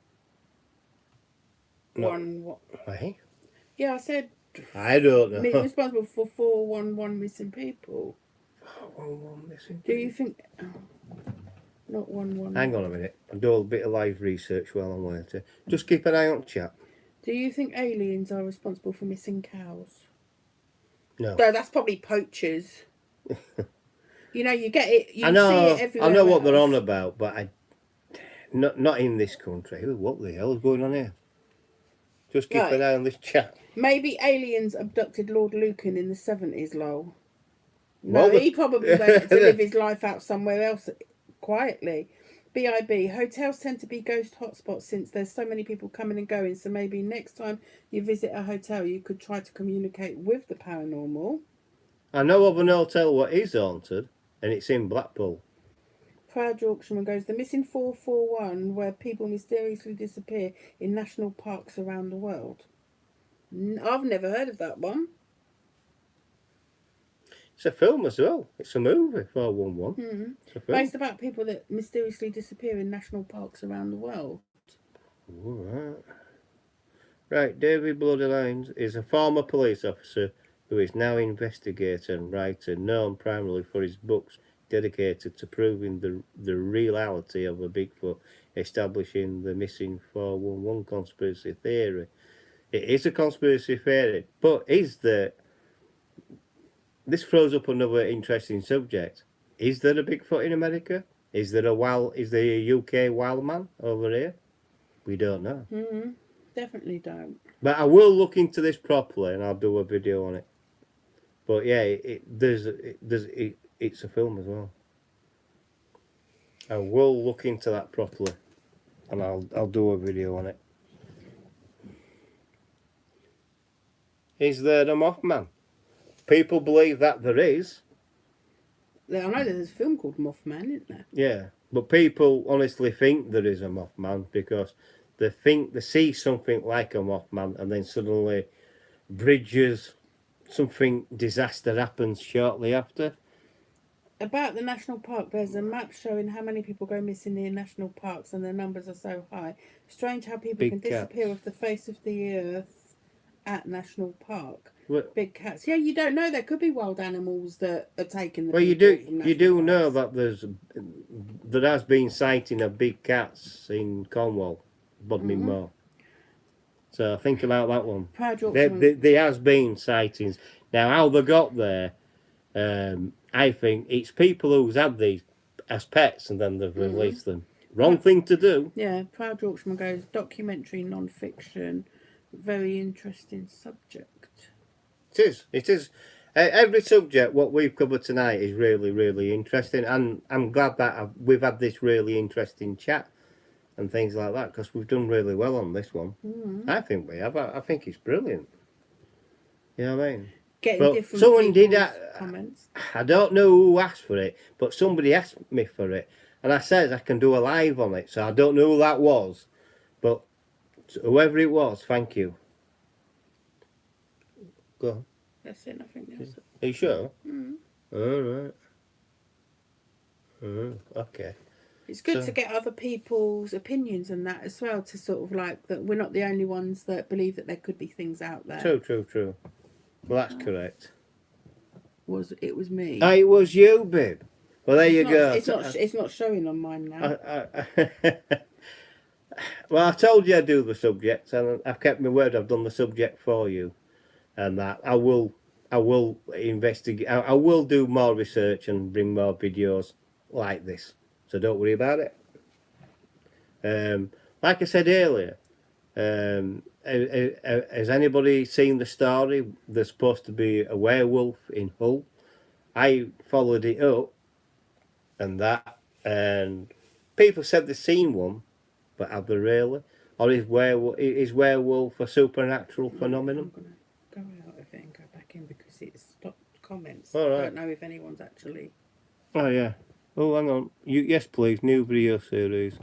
one what? Hey? Yeah, I said. I don't know. Responsible for 411 missing people. 411 missing. Do you think? Oh, not 111. Hang on a minute. I'll do a bit of live research while I'm waiting. Just keep an eye on chat. Do you think aliens are responsible for missing cows? No. No, that's probably poachers. You know, you get it. You I know. See it everywhere. I know what they're on about, but not in this country. What the hell is going on here? Just keep an eye on this chat. Maybe aliens abducted Lord Lucan in the 70s, lol. No, he probably went to live his life out somewhere else quietly. BIB, hotels tend to be ghost hotspots since there's so many people coming and going. So maybe next time you visit a hotel, you could try to communicate with the paranormal. I know of an hotel what is haunted, and it's in Blackpool. Proud Yorkshireman goes, the missing 441, where people mysteriously disappear in national parks around the world. I've never heard of that one. It's a film as well. It's a movie, 411. It's a film. Based about people that mysteriously disappear in national parks around the world. All right. Right, David Bloodylines is a former police officer who is now investigator and writer, known primarily for his books dedicated to proving the reality of a Bigfoot, establishing the missing 411 conspiracy theory. It is a conspiracy theory, but this throws up another interesting subject. Is there a Bigfoot in America? Is there a UK wild man over here? We don't know. Definitely don't. But I will look into this properly, and I'll do a video on it. But yeah, it's a film as well. I will look into that properly, and I'll do a video on it. Is there a Mothman? People believe that there is. I know there's a film called Mothman, isn't there? Yeah, but people honestly think there is a Mothman because they think they see something like a Mothman, and then suddenly bridges, something disaster happens shortly after. About the national park, there's a map showing how many people go missing in national parks, and the numbers are so high. Strange how people can disappear off the face of the earth at national park. What? Big cats. Yeah, you don't know. There could be wild animals that are taking the. Well, you do know that there has been sighting of big cats in Cornwall, Bodmin Moor. So think about that one. There has been sightings. Now, how they got there, I think it's people who's had these as pets and then they've released them. Wrong thing to do. Yeah, Proud Yorkshireman goes, documentary, non-fiction, very interesting subject. It is. Every subject what we've covered tonight is really, really interesting, and I'm glad that we've had this really interesting chat and things like that, because we've done really well on this one. I think we have. I think it's brilliant. You know what I mean? Getting different comments. I don't know who asked for it, but somebody asked me for it, and I said I can do a live on it. So I don't know who that was, but whoever it was, thank you. Go on. That's it, nothing else. Are you sure? All right. Okay. It's good to get other people's opinions and that as well, to sort of like that we're not the only ones that believe that there could be things out there. True. Well, that's correct. It was me. It was you, babe. Well, there you go. It's not showing on mine now. Well, I told you I'd do the subject, and I've kept my word. I've done the subject for you, and that I will investigate. I will do more research and bring more videos like this. So don't worry about it. Like I said earlier, has anybody seen the story? There's supposed to be a werewolf in Hull. I followed it up, and people said they've seen one, but have they really? Or is werewolf a supernatural phenomenon? I'm going to go out of it and go back in because it's stopped comments. All right. I don't know if anyone's actually. Oh yeah. Oh, hang on. Yes, please. New video series.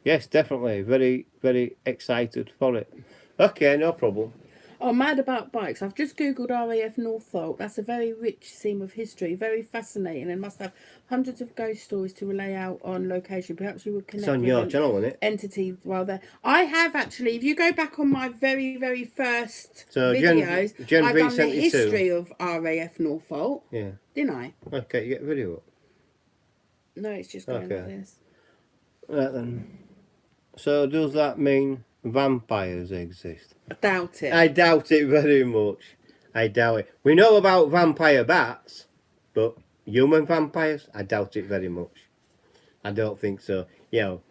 Yes, definitely. Very, very excited for it. Okay, no problem. Oh, mad about bikes. I've just Googled RAF Northolt. That's a very rich seam of history. Very fascinating, and must have hundreds of ghost stories to relay out on location. Perhaps you would connect it's on with your channel, isn't it? Entity while there. I have actually. If you go back on my very, very first videos, I've done the history of RAF Northolt. Yeah. Didn't I? Okay, you get a video up. No, it's just going like this. Right then. So does that mean vampires exist? I doubt it. I doubt it very much. I doubt it. We know about vampire bats, but human vampires, I doubt it very much. I don't think so. You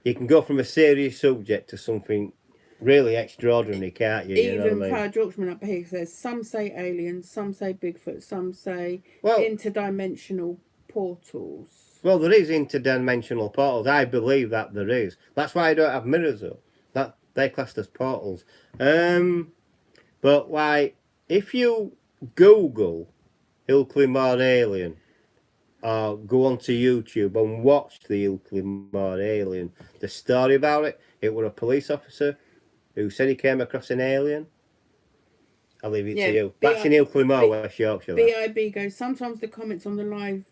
can go from a serious subject to something really extraordinary, can't you? Even Proud Yorkshireman up here says some say aliens, some say Bigfoot, some say interdimensional portals. Well, there is interdimensional portals. I believe that there is. That's why I don't have mirrors up. That they're classed as portals. But like, if you Google Ilkley alien, or go onto YouTube and watch the Ilkley alien, the story about it, it was a police officer who said he came across an alien. I'll leave it to you. That's in Ilkley, West Yorkshire. BIB goes, sometimes the comments on the live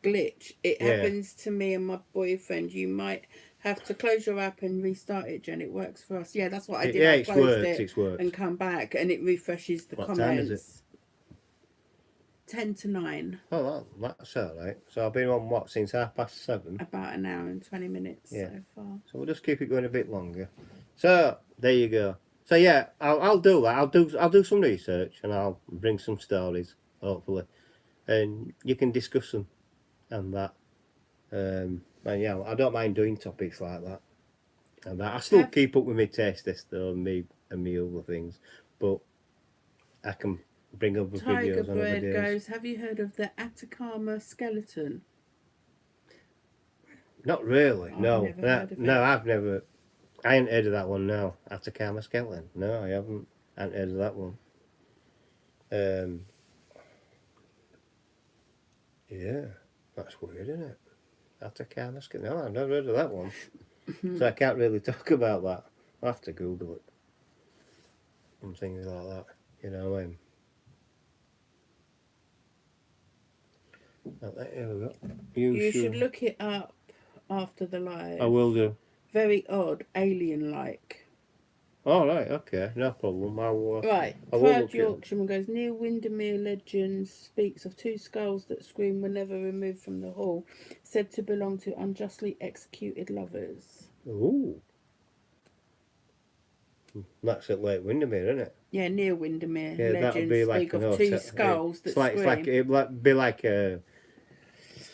glitch. It happens to me and my boyfriend. You might have to close your app and restart it, Jen. It works for us. Yeah, that's what I did. I closed it and come back and it refreshes the comments. Time is it? 10 to 9. Oh, that's all right. So I've been on what since 7:30? About an hour and 20 minutes so far. So we'll just keep it going a bit longer. So there you go. So yeah, I'll do that. I'll do some research and I'll bring some stories, hopefully, and you can discuss them and that. And yeah, I don't mind doing topics like that. And that I still keep up with my taste test though, and me other things, but I can bring up videos on other days. Goes, have you heard of the Atacama skeleton? Not really. No, I've never. I ain't heard of that one. No, Atacama skeleton. No, I haven't. I ain't heard of that one. Yeah, that's weird, isn't it? Atacama skeleton. No, I've never heard of that one. So I can't really talk about that. I'll have to Google it and things like that. You know what I mean? Here we go. You should look it up after the live. I will do. Very odd, alien-like. Oh, right, okay, no problem. Right, Proud Yorkshireman goes, Neil Windermere legend speaks of 2 skulls that scream were never removed from the hall, said to belong to unjustly executed lovers. Ooh. That's at Lake Windermere, isn't it? Yeah, Neil Windermere legend speak of 2 skulls that scream. It'd be like a...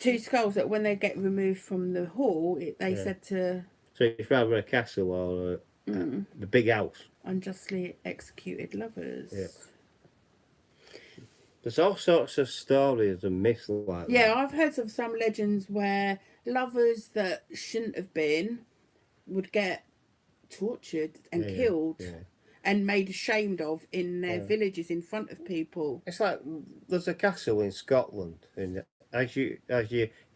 2 skulls that when they get removed from the hall, they said to... So it's rather a castle or the big house. Unjustly executed lovers. Yeah. There's all sorts of stories and myths like that. Yeah, I've heard of some legends where lovers that shouldn't have been would get tortured and killed and made ashamed of in their villages in front of people. It's like there's a castle in Scotland, and as you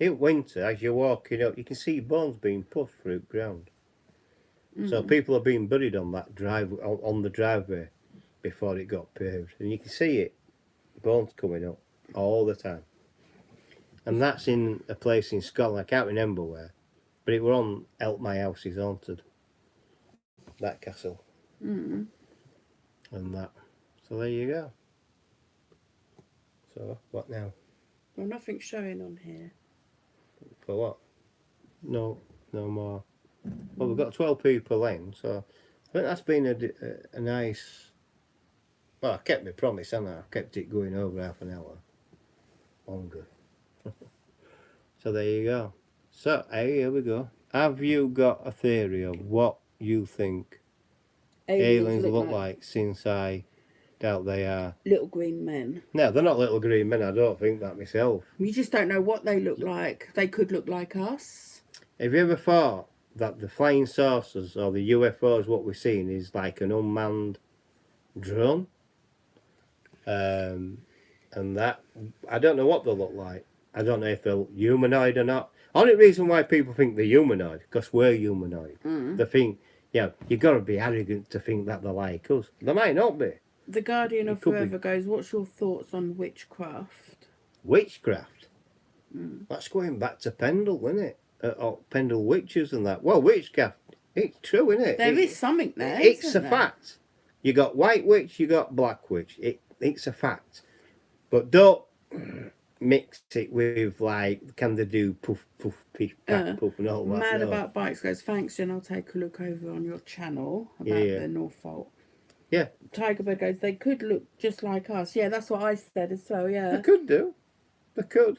in winter, as you're walking up, you can see bones being pushed through the ground. So people are being buried on that on the driveway before it got paved, and you can see it, bones coming up all the time. And that's in a place in Scotland. I can't remember where, but it were on Help My House Is Haunted. That castle. And that. So there you go. So what now? Well, nothing's showing on here. For what? No more. Well, we've got 12 people in, so I think that's been a nice... Well, I kept my promise, haven't I? I kept it going over half an hour. Longer. So there you go. So, hey, here we go. Have you got a theory of what you think aliens look like, since I doubt they are? Little green men. No, they're not little green men. I don't think that myself. You just don't know what they look like. They could look like us. Have you ever thought that the flying saucers or the UFOs, what we're seeing, is like an unmanned drone? And that, I don't know what they'll look like. I don't know if they're humanoid or not. Only reason why people think they're humanoid, because we're humanoid. They think, you've got to be arrogant to think that they're like us. They might not be. The Guardian of Forever goes, what's your thoughts on witchcraft? Witchcraft? That's going back to Pendle, isn't it? Or Pendle witches and that. Well, witchcraft, it's true, isn't it? There is something there. It's a fact. You got white witch, you got black witch. It's a fact. But don't mix it with, like, can they do poof, poof, piff, pat, poof and all that. Mad About Bikes goes, thanks, Jen. I'll take a look over on your channel about the Norfolk. Yeah. Tigerbird goes, they could look just like us. Yeah, that's what I said as well, yeah. They could do. They could.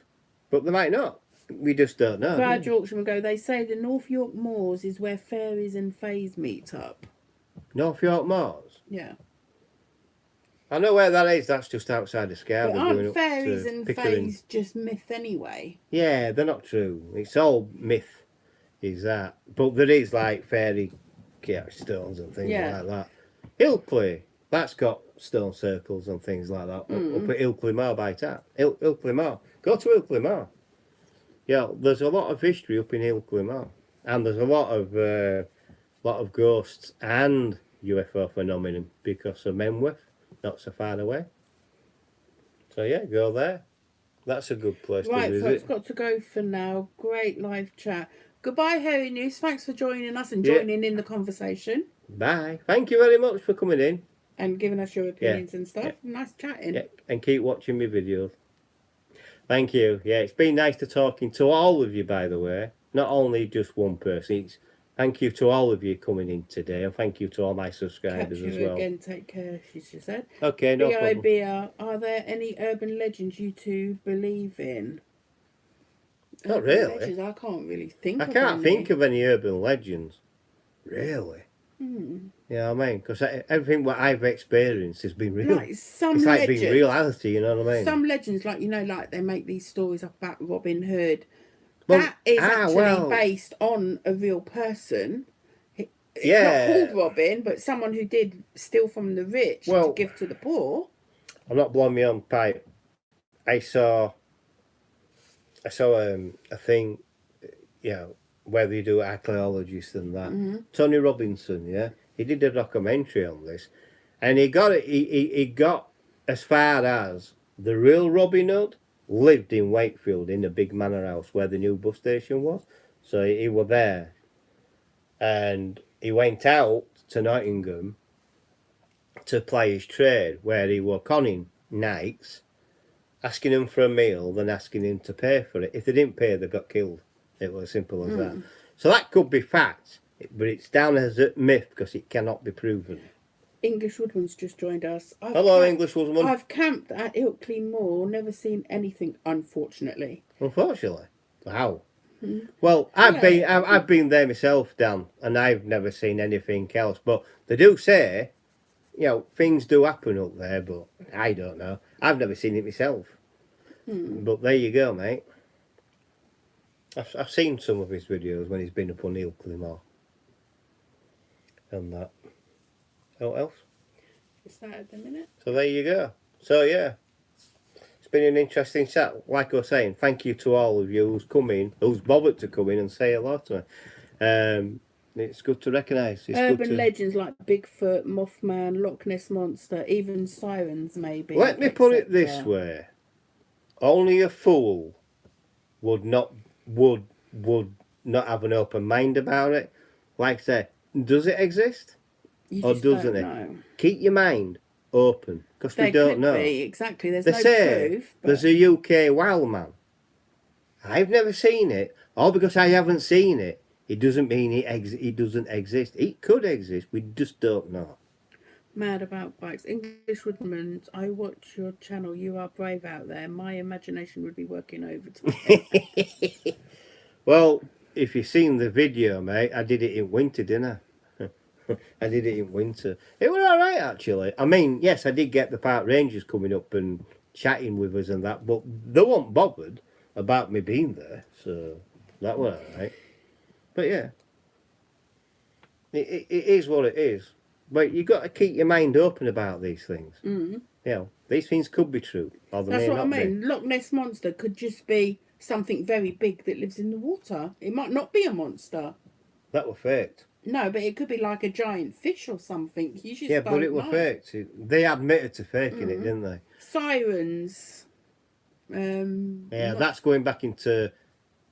But they might not. We just don't know. Proud Yorkshireman go, they say the North York Moors is where fairies and fays meet up. North York Moors? Yeah. I know where that is. That's just outside of Scarborough. But going aren't up fairies to and Pickering. fays just myth anyway? Yeah, they're not true. It's all myth, is that. But there is like fairy stones and things Yeah. like that. Ilkley, that's got stone circles and things like that. Up at Ilkley Moor by tap. Ilkley Moor. Go to Ilkley Moor. Yeah, there's a lot of history up in Ilkley Moor. And there's a lot of ghosts and UFO phenomenon because of Menworth, not so far away. So yeah, go there. That's a good place Right, to folks, visit. got to go for now. Great live chat. Goodbye, Hairy News. Thanks for joining us and Yeah. joining in the conversation Bye. Thank you very much for coming in. and giving us your opinions and stuff. Nice chatting. Yeah, and keep watching my videos. Thank you. Yeah, it's been nice to talking to all of you, by the way. Not only just one person. Thank you to all of you coming in today, and thank you to all my subscribers Catch as you well. again. Take care, she just said. Okay, no problem. BIBR, are there any urban legends you two believe in? Not Urban really. Legends, I can't really think I of can't any. think of any urban legends. Really? Hmm. You know what I mean? Because everything what I've experienced has been real. Like some It's like legends. being reality, you know what I mean? Some legends, like, you know, like they make these stories up about Robin Hood. Well, that is actually based on a real person. It's not called Robin, but someone who did steal from the rich to give to the poor. I'm not blowing my own pipe. I saw a thing, you know, where they do archaeologists and that. Tony Robinson, yeah, he did a documentary on this, and he got it. He got as far as the real Robin Hood lived in Wakefield in a big manor house where the new bus station was. So he was there, and he went out to Nottingham to play his trade, where he were conning knights, asking them for a meal, then asking him to pay for it. If they didn't pay, they got killed. It was as simple as that. So that could be fact, but it's down as a myth because it cannot be proven. English Woodman's just joined us. Hello, English Woodman. I've camped at Ilkley Moor, never seen anything, unfortunately. Unfortunately? Wow. Well, I've been there myself, Dan, and I've never seen anything else. But they do say, you know, things do happen up there, but I don't know. I've never seen it myself. But there you go, mate. I've seen some of his videos when he's been up on Ilkley Moor. And that. What else? Is that at the minute? So there you go. So yeah. It's been an interesting chat. Like I was saying, thank you to all of you who's bothered to come in and say hello to me. It's good to recognise. Urban legends like Bigfoot, Mothman, Loch Ness Monster, even sirens maybe. Let me put it this way. Only a fool would not have an open mind about it. Like I say, does it exist? Or doesn't it? Keep your mind open, because we don't know. Exactly. There's they no say proof. There's a UK wild man. I've never seen it. All because I haven't seen it, it doesn't mean it doesn't exist. It could exist. We just don't know. Mad about bikes. English Woodman, I watch your channel. You are brave out there. My imagination would be working overtime. Well, if you've seen the video, mate, I did it in winter, didn't I? I did it in winter. It was all right, actually. I mean, yes, I did get the park rangers coming up and chatting with us and that, but they weren't bothered about me being there, so that was all right. But yeah, it is what it is. But you've got to keep your mind open about these things. You know, these things could be true, or they That's may what not I mean. be. Loch Ness Monster could just be something very big that lives in the water. It might not be a monster. That was faked. No, but it could be like a giant fish or something. You just don't but it was know. faked. They admitted to faking it, didn't they? Sirens. That's going back into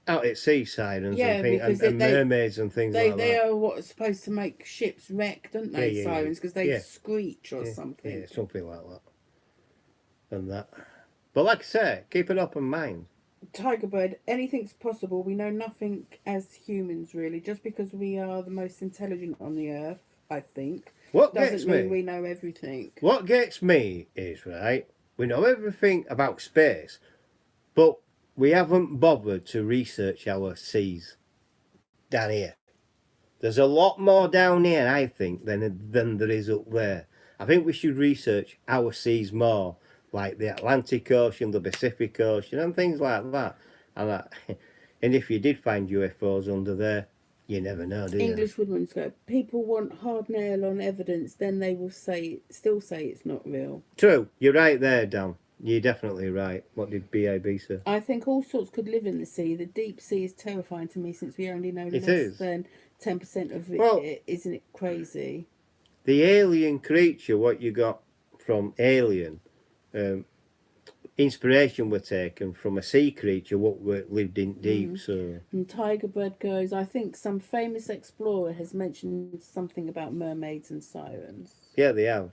out at sea sirens and, and mermaids and things like that. They are what's supposed to make ships wreck, don't they? Sirens, because they screech or something. Yeah, something like that. And that. But like I say, keep an open mind. Tigerbird, anything's possible. We know nothing as humans, really. Just because we are the most intelligent on the earth, I think, doesn't mean we know everything. What gets me is, right, we know everything about space, but we haven't bothered to research our seas down here. There's a lot more down here, I think, than there is up there. I think we should research our seas more, like the Atlantic Ocean, the Pacific Ocean, and things like that. And and if you did find UFOs under there, you never know, do you? English Woodman's go, people want hard nail on evidence, then they will still say it's not real. True, you're right there, Dan. You're definitely right. What did BAB say? I think all sorts could live in the sea. The deep sea is terrifying to me since we only know It less is. than 10% of it. Well, isn't it crazy? The alien creature, what you got from Alien, inspiration were taken from a sea creature what lived in deep. So And Tiger Bird goes, I think some famous explorer has mentioned something about mermaids and sirens. yeah, they have.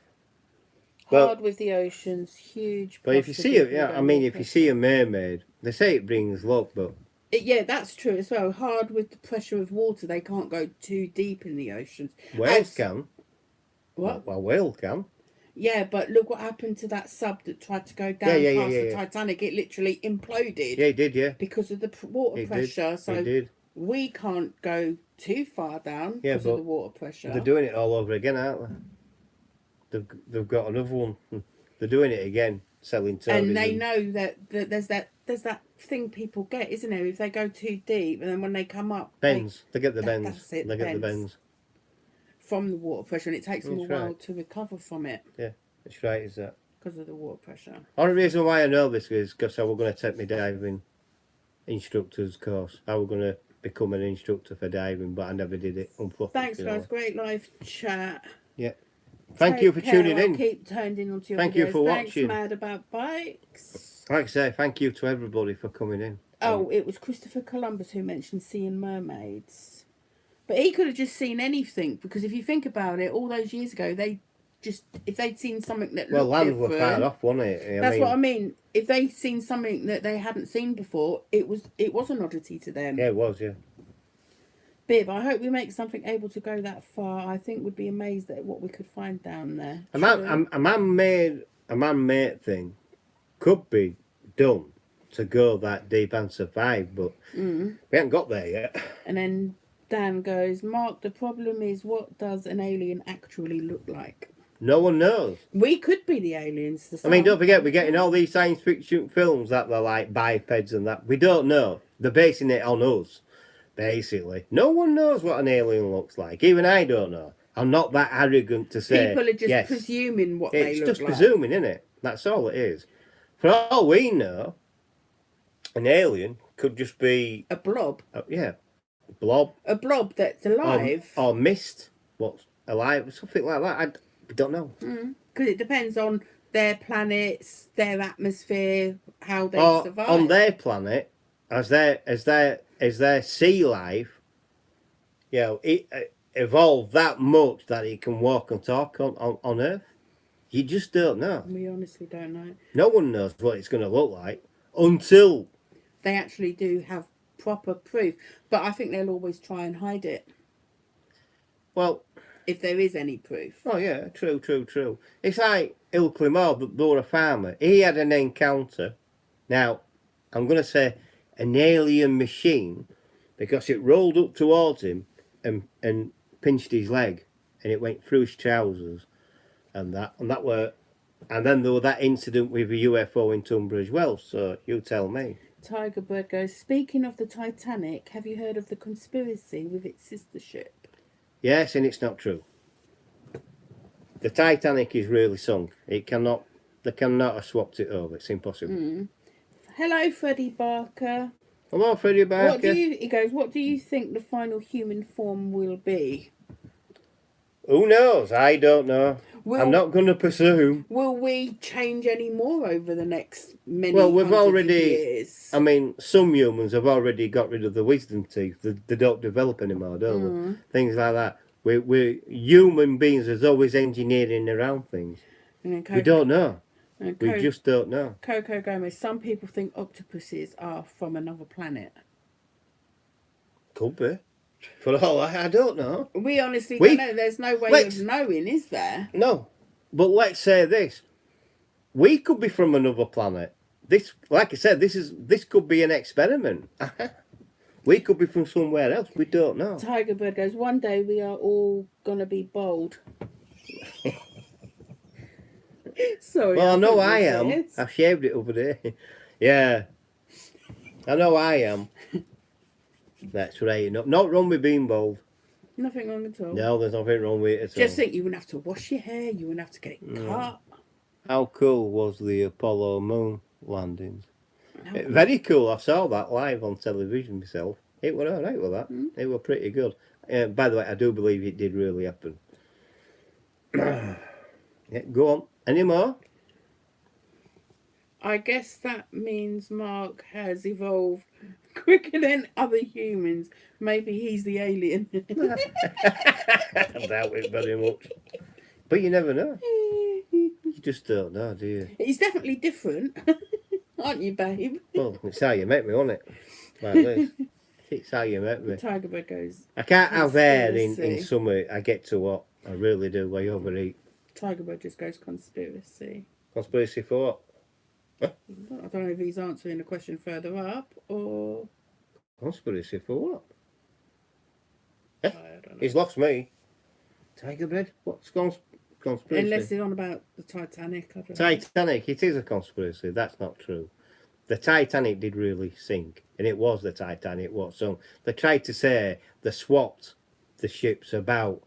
Hard with the oceans, huge. But if you see it, yeah, I mean, if you see a mermaid, they say it brings luck, but yeah, that's true as well. Hard with the pressure of water, they can't go too deep in the oceans. whales can. What? Well, a whale can. Yeah, but look what happened to that sub that tried to go down past the Titanic. It literally imploded. Yeah, it did, yeah. Because of the water pressure. So we can't go too far down because of the water pressure. They're doing it all over again, aren't they? They've got another one. They're doing it again, selling tourism. And they know that there's that thing people get, isn't there? If they go too deep and then when they come up, bends. They get the bends. That's it. They get the bends from the water pressure, and it takes them a while to recover from it. Yeah, that's right. Is that because of the water pressure? Only reason why I know this is because I was going to take my diving instructor's course. I was going to become an instructor for diving, but I never did it. Unfortunately. Thanks, guys. Great live chat. Yeah. Thank you for tuning in. Keep turned in onto your Thank videos. you for Thanks, watching. Mad About Bikes. Like I say, thank you to everybody for coming in. Oh, it was Christopher Columbus who mentioned seeing mermaids. But he could have just seen anything, because if you think about it, all those years ago, if they'd seen something that looked land different, were far off, wasn't it? That's what I mean. If they'd seen something that they hadn't seen before, it was an oddity to them. Yeah, it was, yeah. Bib, I hope we make something able to go that far. I think we'd be amazed at what we could find down there. A man-made thing could be done to go that deep and survive, but we haven't got there yet. And then Dan goes, Mark, the problem is, what does an alien actually look like? No one knows. We could be the aliens. I mean, don't forget, we're getting all these science fiction films that they're like bipeds and that. We don't know. They're basing it on us, basically. No one knows what an alien looks like. Even I don't know. I'm not that arrogant to say. People are just presuming what they look like. It's just presuming, isn't it? That's all it is. For all we know, an alien could just be a blob. Blob. A blob that's alive. Or mist. What's alive? Something like that. I don't know. Because it depends on their planets, their atmosphere, how they survive. On their planet, as their sea life, it evolved that much that it can walk and talk on Earth. You just don't know. We honestly don't know. No one knows what it's going to look like until they actually do have proper proof. But I think they'll always try and hide it. Well, if there is any proof. Oh yeah, true. It's like Ilkley Moore, they were a farmer. He had an encounter. Now, I'm going to say an alien machine, because it rolled up towards him and pinched his leg, and it went through his trousers, and then there was that incident with a UFO in Tunbridge Wells. So you tell me. Tiger Bird goes, speaking of the Titanic, have you heard of the conspiracy with its sister ship? Yes, and it's not true. The Titanic is really sunk. They cannot have swapped it over. It's impossible. Hello, Freddie Barker. Hello, Freddie Barker. He goes, what do you think the final human form will be? Who knows? I don't know. I'm not going to presume. Will we change any more over the next many years? I mean, some humans have already got rid of the wisdom teeth. They don't develop anymore, don't they? Things like that. We're human beings is always engineering around things. We don't know. We just don't know. Coco Gomez, some people think octopuses are from another planet. Could be. For all I don't know. We honestly don't know. There's no way of knowing, is there? No. But let's say this. We could be from another planet. This, like I said, this could be an experiment. We could be from somewhere else. We don't know. Tiger Bird goes, one day we are all going to be bold. Sorry, Well, I know couldn't I am. resist. I've shaved it over there. Yeah. I know I am. That's right. Not wrong with being bald. Nothing wrong at all. No, there's nothing wrong with it at Just all. think you wouldn't have to wash your hair, you wouldn't have to get it cut. How cool was the Apollo moon landings? No. Very cool. I saw that live on television myself. It were alright with that. It were pretty good. By the way, I do believe it did really happen. Yeah, go on. Any more? I guess that means Mark has evolved quicker than other humans. Maybe he's the alien. I doubt it very much. But you never know. You just don't know, do you? He's definitely different, aren't you, babe? Well, it's how you met me, wasn't it? Like this. It's how you met me. Tiger Bird goes. I can't have hair in Conspiracy. summer. I get to what? I really do. I overeat. Tiger Bird just goes conspiracy. Conspiracy for what? I don't know if he's answering the question further up or. Conspiracy for what? I don't know. He's lost me. Tiger bed? What's conspiracy? Unless he's on about the Titanic. I don't know. Titanic. It is a conspiracy. That's not true. The Titanic did really sink, and it was the Titanic. What song? They tried to say they swapped the ships about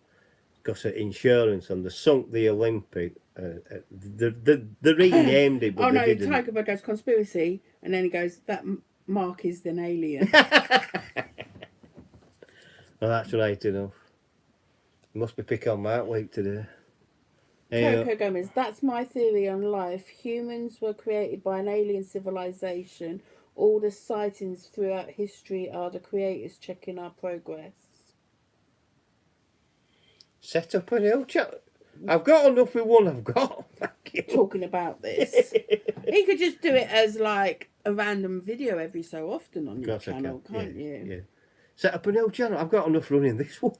because of insurance, and they sunk the Olympic. They renamed it, but Oh they no, didn't. Tiger Bird goes conspiracy, and then he goes that Mark is an alien. Well, that's right enough. Must be pick on Mark week today. Anyway, Coco Gomez, that's my theory on life. Humans were created by an alien civilization. All the sightings throughout history are the creators checking our progress. set up an hill chat. I've got enough with one I've got. Thank you. Talking about this. He could just do it as like a random video every so often on your Course I channel, can. can't Yeah, you? yeah. Set up a new channel. I've got enough running this one.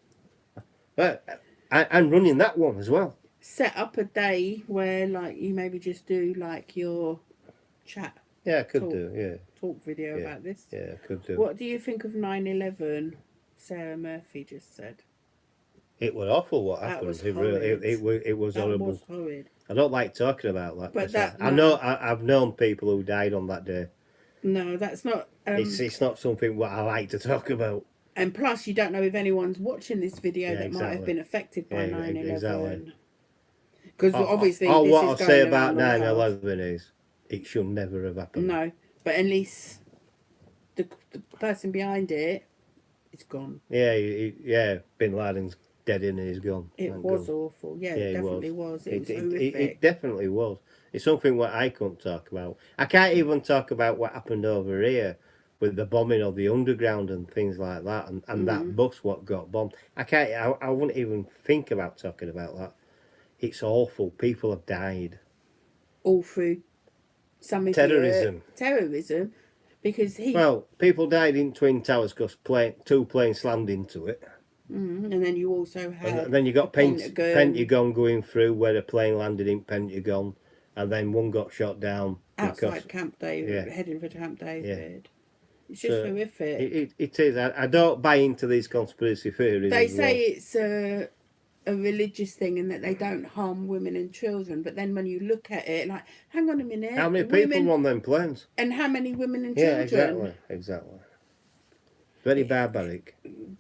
And running that one as well. Set up a day where like you maybe just do like your chat Yeah, I could Talk. do. Yeah, talk video Yeah. about this. yeah, I could do. What do you think of 9/11? Sarah Murphy just said. It was awful what That happened. was It really, horrid. it was That horrible. was horrid. I don't like talking about that. But 'cause that- I no. know I've known people who died on that day. No, that's not. It's not something what I like to talk about. And plus, you don't know if anyone's watching this video Yeah, that might have exactly. been affected by Yeah, 9/11. exactly. Because obviously, all this what is I'll going say around about the world. 9/11 is it should never have happened. No, but at least the person behind it is gone. Yeah, yeah. Bin Laden's dead and he's gone. It Thank was God. awful. Yeah, Yeah, it it definitely was. It was It horrific. definitely was. It's something what I couldn't talk about. I can't even talk about what happened over here with the bombing of the underground and things like that, and that bus what got bombed. I wouldn't even think about talking about that. It's awful. People have died. All through some idiot Terrorism. terrorism, because he Well, people died in Twin Towers because two planes slammed into it. and then you also had And then you got the Pentagon. Pentagon going through where a plane landed in Pentagon, and then one got shot down outside Camp David, Yeah. heading for Camp David. It's just So, horrific. it is. I don't buy into these conspiracy theories. They as say well. it's a religious thing and that they don't harm women and children, but then when you look at it, like, hang on a minute, How many people on them planes? and how many women and Yeah, children? exactly. Very barbaric.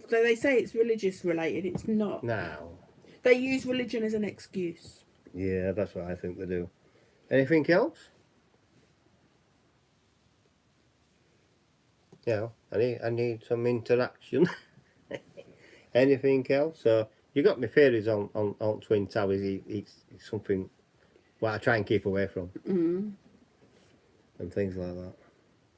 So they say it's religious related. It's not. Now, They use religion as an excuse. yeah, that's what I think they do. Anything else? Yeah, I need some interaction. Anything else? So you got my theories on Twin Towers. It's something what I try and keep away from, and things like that.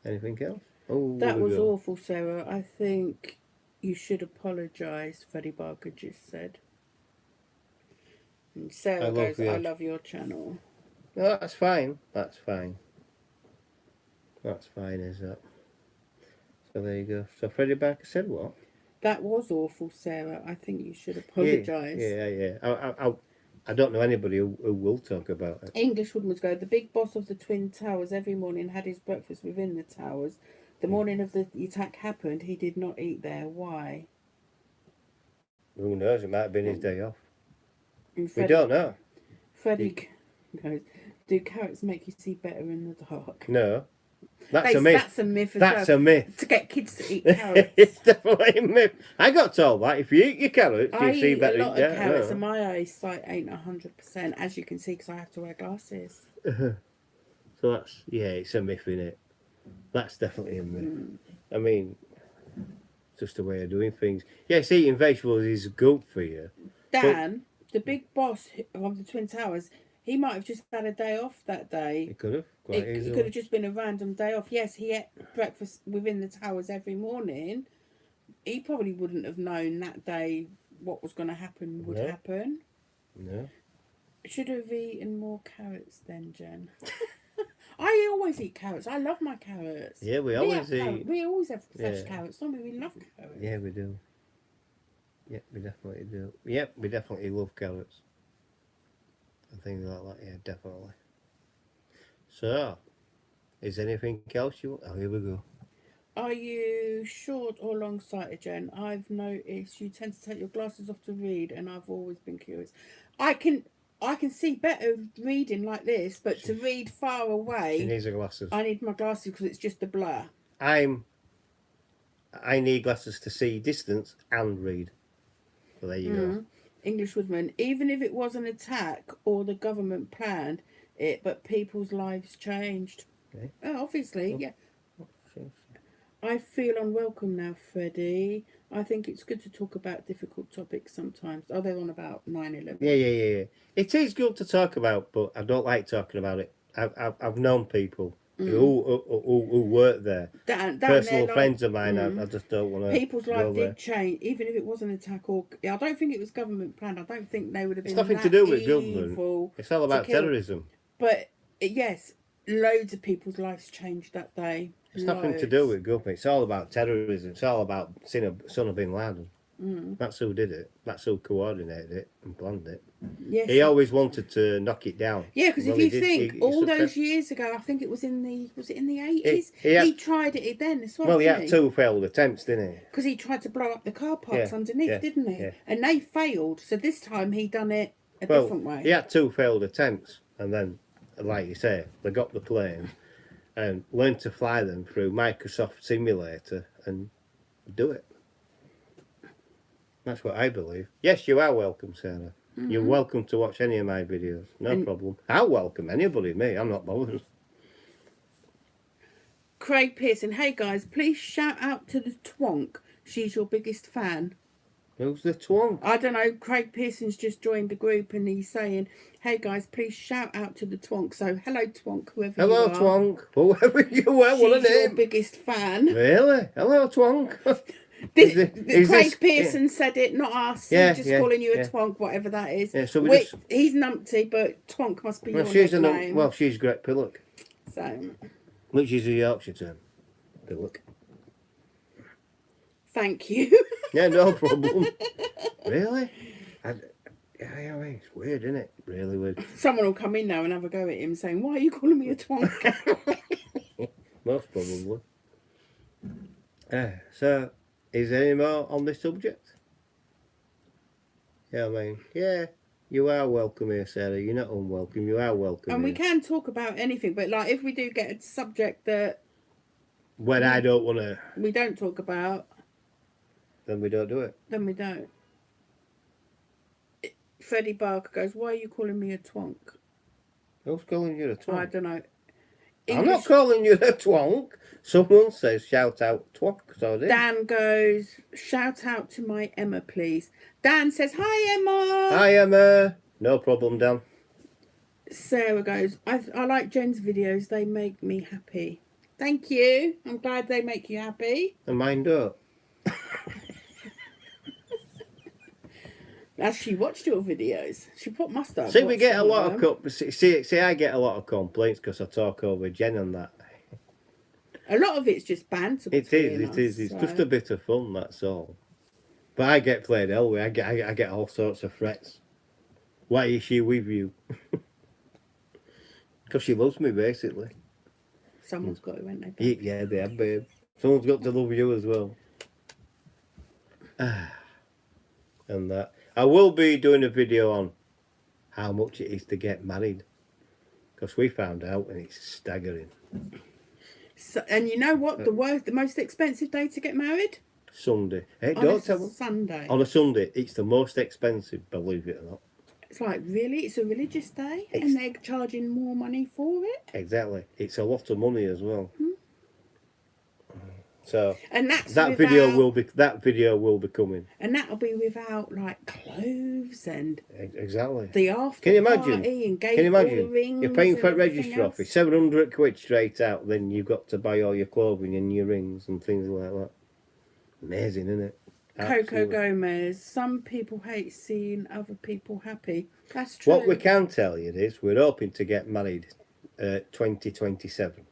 Anything else? Oh, That here we was go. awful, Sarah. I think you should apologise, Freddie Barker just said. And Sarah goes, I love your channel. No, that's fine. That's fine. That's fine, is that? So there you go. So Freddie Barker said what? That was awful, Sarah. I think you should apologise. Yeah. I don't know anybody who will talk about it. English Woodman's go, the big boss of the Twin Towers every morning had his breakfast within the towers. The morning of the attack happened, he did not eat there. Why? Who knows? It might have been his day off. And We don't know. Freddie goes, Do carrots make you see better in the dark? No. That's a myth. That's a myth as That's well. a myth. To get kids to eat carrots. It's definitely a myth. I got told that if you eat your carrots, I you see eat better. a lot of carrots, no. and my eyesight ain't 100%, as you can see, because I have to wear glasses. So that's, it's a myth, innit? That's definitely a myth. I mean, it's just a way of doing things. Yes, eating vegetables is good for you. Dan, the big boss of the Twin Towers, he might have just had a day off that day. It could have. It could have just been a random day off. Yes, he ate breakfast within the towers every morning. He probably wouldn't have known that day what was going to happen would happen. No. Should have eaten more carrots then, Jen. I always eat carrots. I love my carrots. Yeah, we always eat. We always have fresh carrots, don't we? We love carrots. Yeah, we do. Yeah, we definitely do. Yep, we definitely love carrots. And things like that, yeah, definitely. So, is anything else you want? Oh, here we go. Are you short or long-sighted, Jen? I've noticed you tend to take your glasses off to read, and I've always been curious. I can see better reading like this, but to read far away, She needs her glasses. I need my glasses because it's just a blur. I need glasses to see distance and read. So there you go. English woodman. Even if it was an attack or the government planned it, but people's lives changed. Okay. Oh, obviously, yeah. I feel unwelcome now, Freddie. I think it's good to talk about difficult topics sometimes. Oh, they're on about 9/11. Yeah. It is good to talk about, but I don't like talking about it. I've known people who work there. Personal friends of mine. I just don't want to. People's lives did change, even if it was an attack or. I don't think it was government planned. I don't think they would have been. It's nothing to do with government. It's all about terrorism. But yes, loads of people's lives changed that day. It's nothing to do with government. It's all about terrorism. It's all about Osama bin Laden. That's who did it. That's who coordinated it and planned it. Yes. He always wanted to knock it down. Yeah, because if you think all those years ago, I think it was in the 80s. He tried it then as well. Well, he had 2 failed attempts, didn't he? Because he tried to blow up the car parks underneath, didn't he? Yeah. And they failed. So this time he done it a different way. He had 2 failed attempts, and then, like you say, they got the planes and learned to fly them through Microsoft Simulator and do it. That's what I believe. Yes, you are welcome, Sarah. You're welcome to watch any of my videos. No problem. I'll welcome anybody, me. I'm not bothered. Craig Pearson, hey guys, please shout out to the twonk. She's your biggest fan. Who's the twonk? I don't know. Craig Pearson's just joined the group and he's saying, hey guys, please shout out to the twonk. So hello twonk, whoever you are. Hello twonk, whoever you are. What a name. She's your biggest fan. Really? Hello twonk. Craig Pearson said it, not us. He's just calling you a twonk, whatever that is. Yeah, so he's numpty, but twonk must be your nickname. Well, she's Greg Pillock. So, which is a Yorkshire term. Pillock. Thank you. Yeah, no problem. Really? I mean, it's weird, isn't it? Really weird. Someone will come in now and have a go at him saying, why are you calling me a twonk? Most probably. So, is there any more on this subject? Yeah, I mean, you are welcome here, Sarah. You're not unwelcome. You are welcome. And here. we can talk about anything, but like if we do get a subject that I don't want to, we don't talk about, then we don't do it. Then we don't. Freddie Barker goes, why are you calling me a twonk? Who's calling you a twonk? I don't know. I'm not calling you a twonk. Someone says shout out twonk. So Dan goes, shout out to my Emma, please. Dan says, hi Emma. Hi Emma. No problem, Dan. Sarah goes, I like Jen's videos. They make me happy. Thank you. I'm glad they make you happy. And mine don't. As she watched your videos, she must have. See, we get a lot of see, I get a lot of complaints because I talk over Jen and that. A lot of it's just banter. It is. It's just a bit of fun. That's all. But I get played hell with. I get all sorts of threats. Why is she with you? Because she loves me, basically. Someone's got to, haven't they? Yeah, they have, babe. Someone's got to love you as well. And that. I will be doing a video on how much it is to get married. because we found out and it's staggering. So, and you know what? The most expensive day to get married? Sunday. Hey, On a don't tell me. Sunday. On a Sunday, it's the most expensive, believe it or not. It's like, really? It's a religious day? And they're charging more money for it? Exactly. It's a lot of money as well. So And that's that video will be coming. And that'll be without like clothes and Exactly. the after Can you imagine? party and Can you imagine? rings. You're paying for a and everything registry else. office, 700 quid straight out. Then you've got to buy all your clothing and your rings and things like that. Amazing, isn't it? Coco Absolutely. Gomez. Some people hate seeing other people happy. That's true. What we can tell you is we're hoping to get married 2027.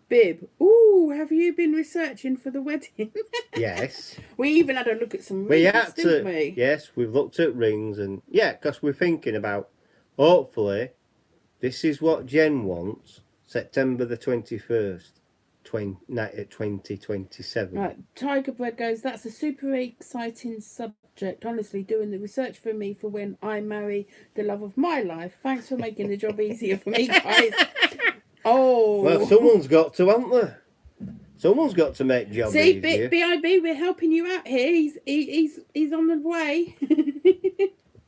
Bib. Ooh, have you been researching for the wedding? Yes. We even had a look at some We rings, had didn't to. we? Yes, we've looked at rings and because we're thinking about hopefully this is what Jen wants. September the 21st, 2027. Right, Tiger Bread goes, that's a super exciting subject. Honestly, doing the research for me for when I marry the love of my life. Thanks for making the job easier for me, guys. Oh. Well, someone's got to, haven't they? Someone's got to make job See, easier. B.I.B., we're helping you out here. He's on the way.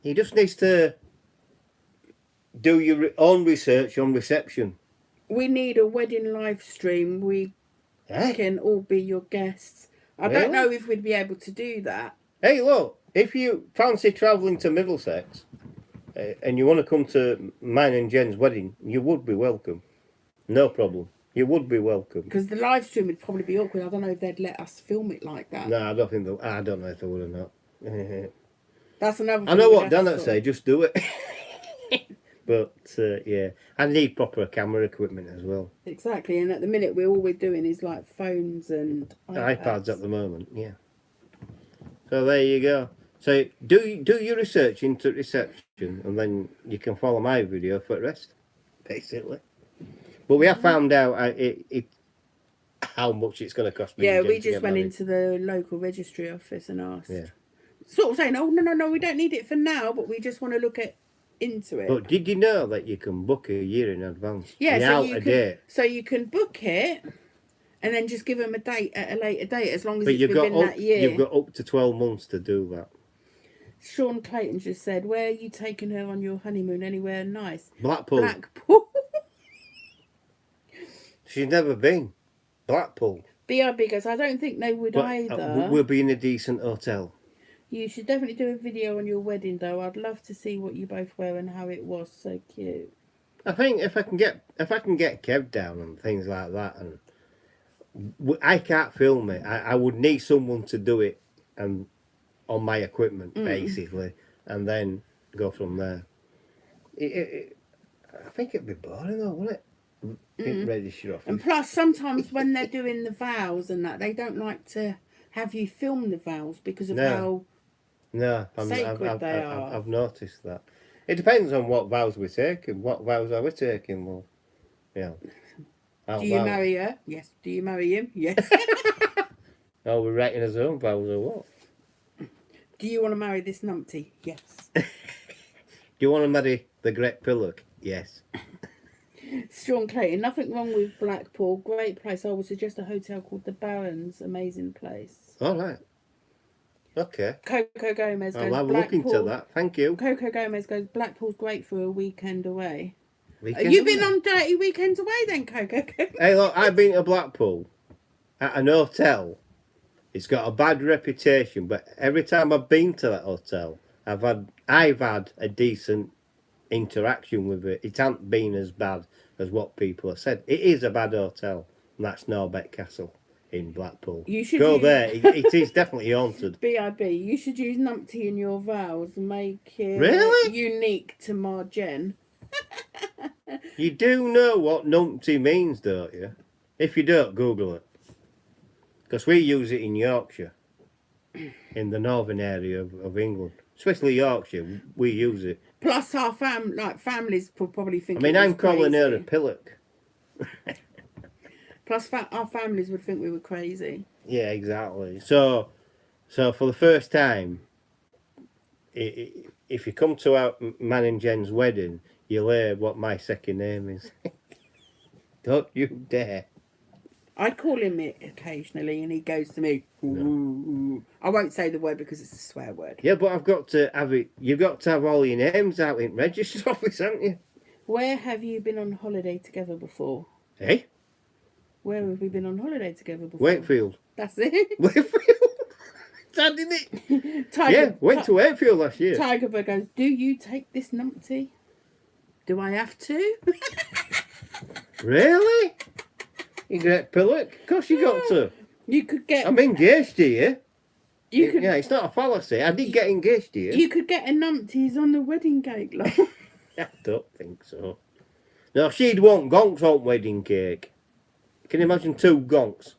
He just needs to do your own research on reception. We need a wedding live stream. We can all be your guests. I don't know if we'd be able to do that. Hey, look, if you fancy travelling to Middlesex and you want to come to mine and Jen's wedding, you would be welcome. No problem. You would be welcome. Because the live stream would probably be awkward. I don't know if they'd let us film it like that. No, I don't think I don't know if they would or not. That's another thing. I know what Dan would say, just do it. But, yeah, I need proper camera equipment as well. Exactly, and at the minute all we're doing is like phones and iPads at the moment, yeah. So there you go. So do your research into reception and then you can follow my video for the rest, basically. But we have found out how much it's going to cost me. Yeah, we just went into the local registry office and asked. Yeah. Sort of saying, oh, no, we don't need it for now, but we just want to look into it. But did you know that you can book a year in advance? Yeah, date. So you can book it and then just give them a date at a later date as long as But it's within that year. You've got up to 12 months to do that. Sean Clayton just said, where are you taking her on your honeymoon? Anywhere nice? Blackpool. Blackpool. She's never been. Blackpool. B.I.B. goes, I don't think they would either. We'll be in a decent hotel. You should definitely do a video on your wedding, though. I'd love to see what you both wear and how it was. So cute. I think if I can get Kev down and things like that, and I can't film it. I would need someone to do it, and on my equipment basically, and then go from there. I think it'd be boring though, wouldn't it? Registry office. And plus, sometimes when they're doing the vows and that, they don't like to have you film the vows because of how sacred they are. I've noticed that. It depends on what vows we're taking. What vows are we taking? Well, yeah. Do you marry her? Yes. Do you marry him? Yes. Oh, we're writing his own vows or what? Do you want to marry this numpty? Yes. Do you want to marry the Great Pillock? Yes. Sean Clayton, nothing wrong with Blackpool. Great place. I would suggest a hotel called the Barons. Amazing place. All right. Okay. Coco Gomez goes, I'll have a look into that. Thank you. Coco Gomez goes, Blackpool's great for a weekend away. You've been on dirty weekends away then, Coco? Hey, look, I've been to Blackpool at an hotel. It's got a bad reputation, but every time I've been to that hotel, I've had a decent interaction with it. It hasn't been as bad as what people have said. It is a bad hotel, and that's Norbeck Castle in Blackpool. You should go there. It is definitely haunted. B.I.B. You should use numpty in your vows and make it unique to Marjen. You do know what numpty means, don't you? If you don't, Google it. Because we use it in Yorkshire, in the northern area of England. Especially Yorkshire, we use it. Plus our families probably think I'm calling her a pillock. Plus our families would think we were crazy. Yeah, exactly. So for the first time, if you come to our Man and Jen's wedding, you'll hear what my second name is. Don't you dare. I call him it occasionally, and he goes to me. Ooh. I won't say the word because it's a swear word. Yeah, but I've got to have it. You've got to have all your names out in register office, haven't you? Where have you been on holiday together before? Hey, Where have we been on holiday together before? Wakefield. That's it. Wakefield. That didn't it? Tiger, Yeah, went to Wakefield last year. Tiger Bird goes, do you take this numpty? Do I have to? Really? You get pillock? Of course you got to. You could get. I'm engaged to you. You could. Yeah, it's not a fallacy. I did get engaged to you. You could get a numpties on the wedding cake, love. I don't think so. No, she'd want gonks on wedding cake. Can you imagine 2 gonks?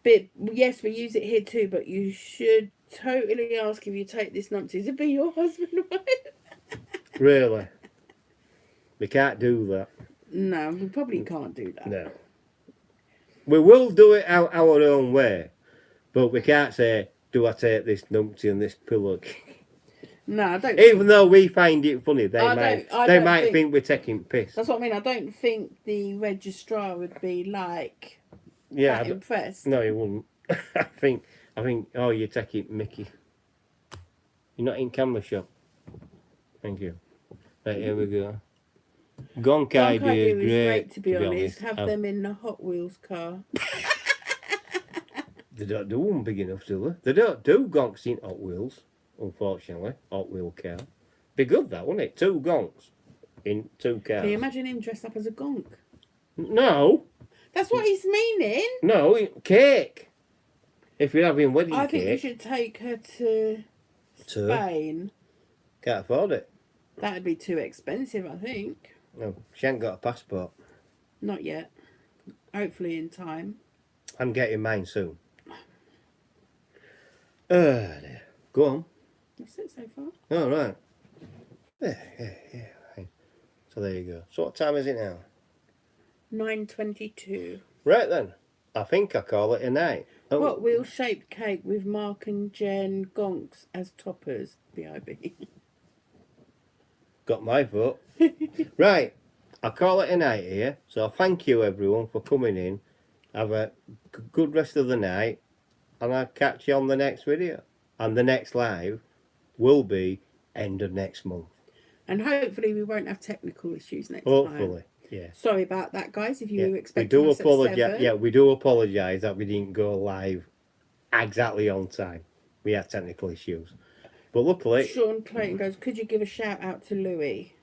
But yes, we use it here too. But you should totally ask if you take this numpties to be your husband or wife. Really? We can't do that. No, we probably can't do that. No. We will do it our own way, but we can't say, do I take this numpty and this pillock? No, I don't. Even though we find it funny, they I might think we're taking piss. That's what I mean. I don't think the registrar would be like Yeah, that impressed. no, you wouldn't. I think. Oh, you're taking Mickey. You're not in camera shop. Thank you. Right, here we go. Gonk idea is great, to be honest. Have them in the Hot Wheels car. They don't do them big enough, do they? They don't do gonks in Hot Wheels, unfortunately. Hot Wheel car. Be good, that, wouldn't it? 2 gonks in 2 cars. Can you imagine him dressed up as a gonk? No. That's what he's meaning. No, cake. If you're having wedding cake. I think you should take her to Spain. Can't afford it. That'd be too expensive, I think. No, she ain't got a passport. Not yet. Hopefully in time. I'm getting mine soon. Dear. Go on. That's it so far. All right. Yeah. Right. So there you go. So what time is it now? 9:22. Right then. I think I call it a night. Oh. Hot Wheel shaped cake with Mark and Jen gonks as toppers. B.I.B. Got my vote. Right. I'll call it a night here. So thank you everyone for coming in. Have a good rest of the night. And I'll catch you on the next video. And the next live will be end of next month. And hopefully we won't have technical issues next time. Hopefully, yeah. Sorry about that, guys, if you were We expecting do us at apologise. 7. Yeah, we do apologise that we didn't go live exactly on time. We had technical issues. But luckily... Sean Clayton goes, could you give a shout out to Louis?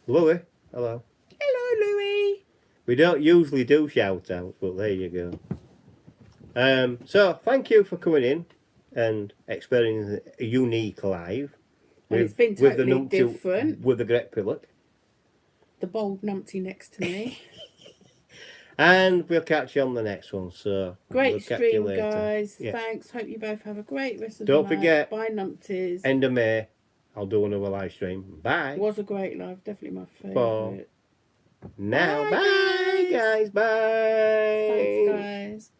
Louis, hello. Hello, Louis. We don't usually do shout outs, but there you go. So thank you for coming in and experiencing a unique live. And it's been totally different. With the great pillock. The bold numpty next to me. And we'll catch you on the next one. So Great we'll catch you stream, later. guys. Yeah. Thanks. Hope you both have a great rest of Don't the night. forget, Bye, numpties. End of May, I'll do another live stream. Bye. Was a great live. Definitely my For favourite. now, Bye, bye guys. Bye. Thanks, guys.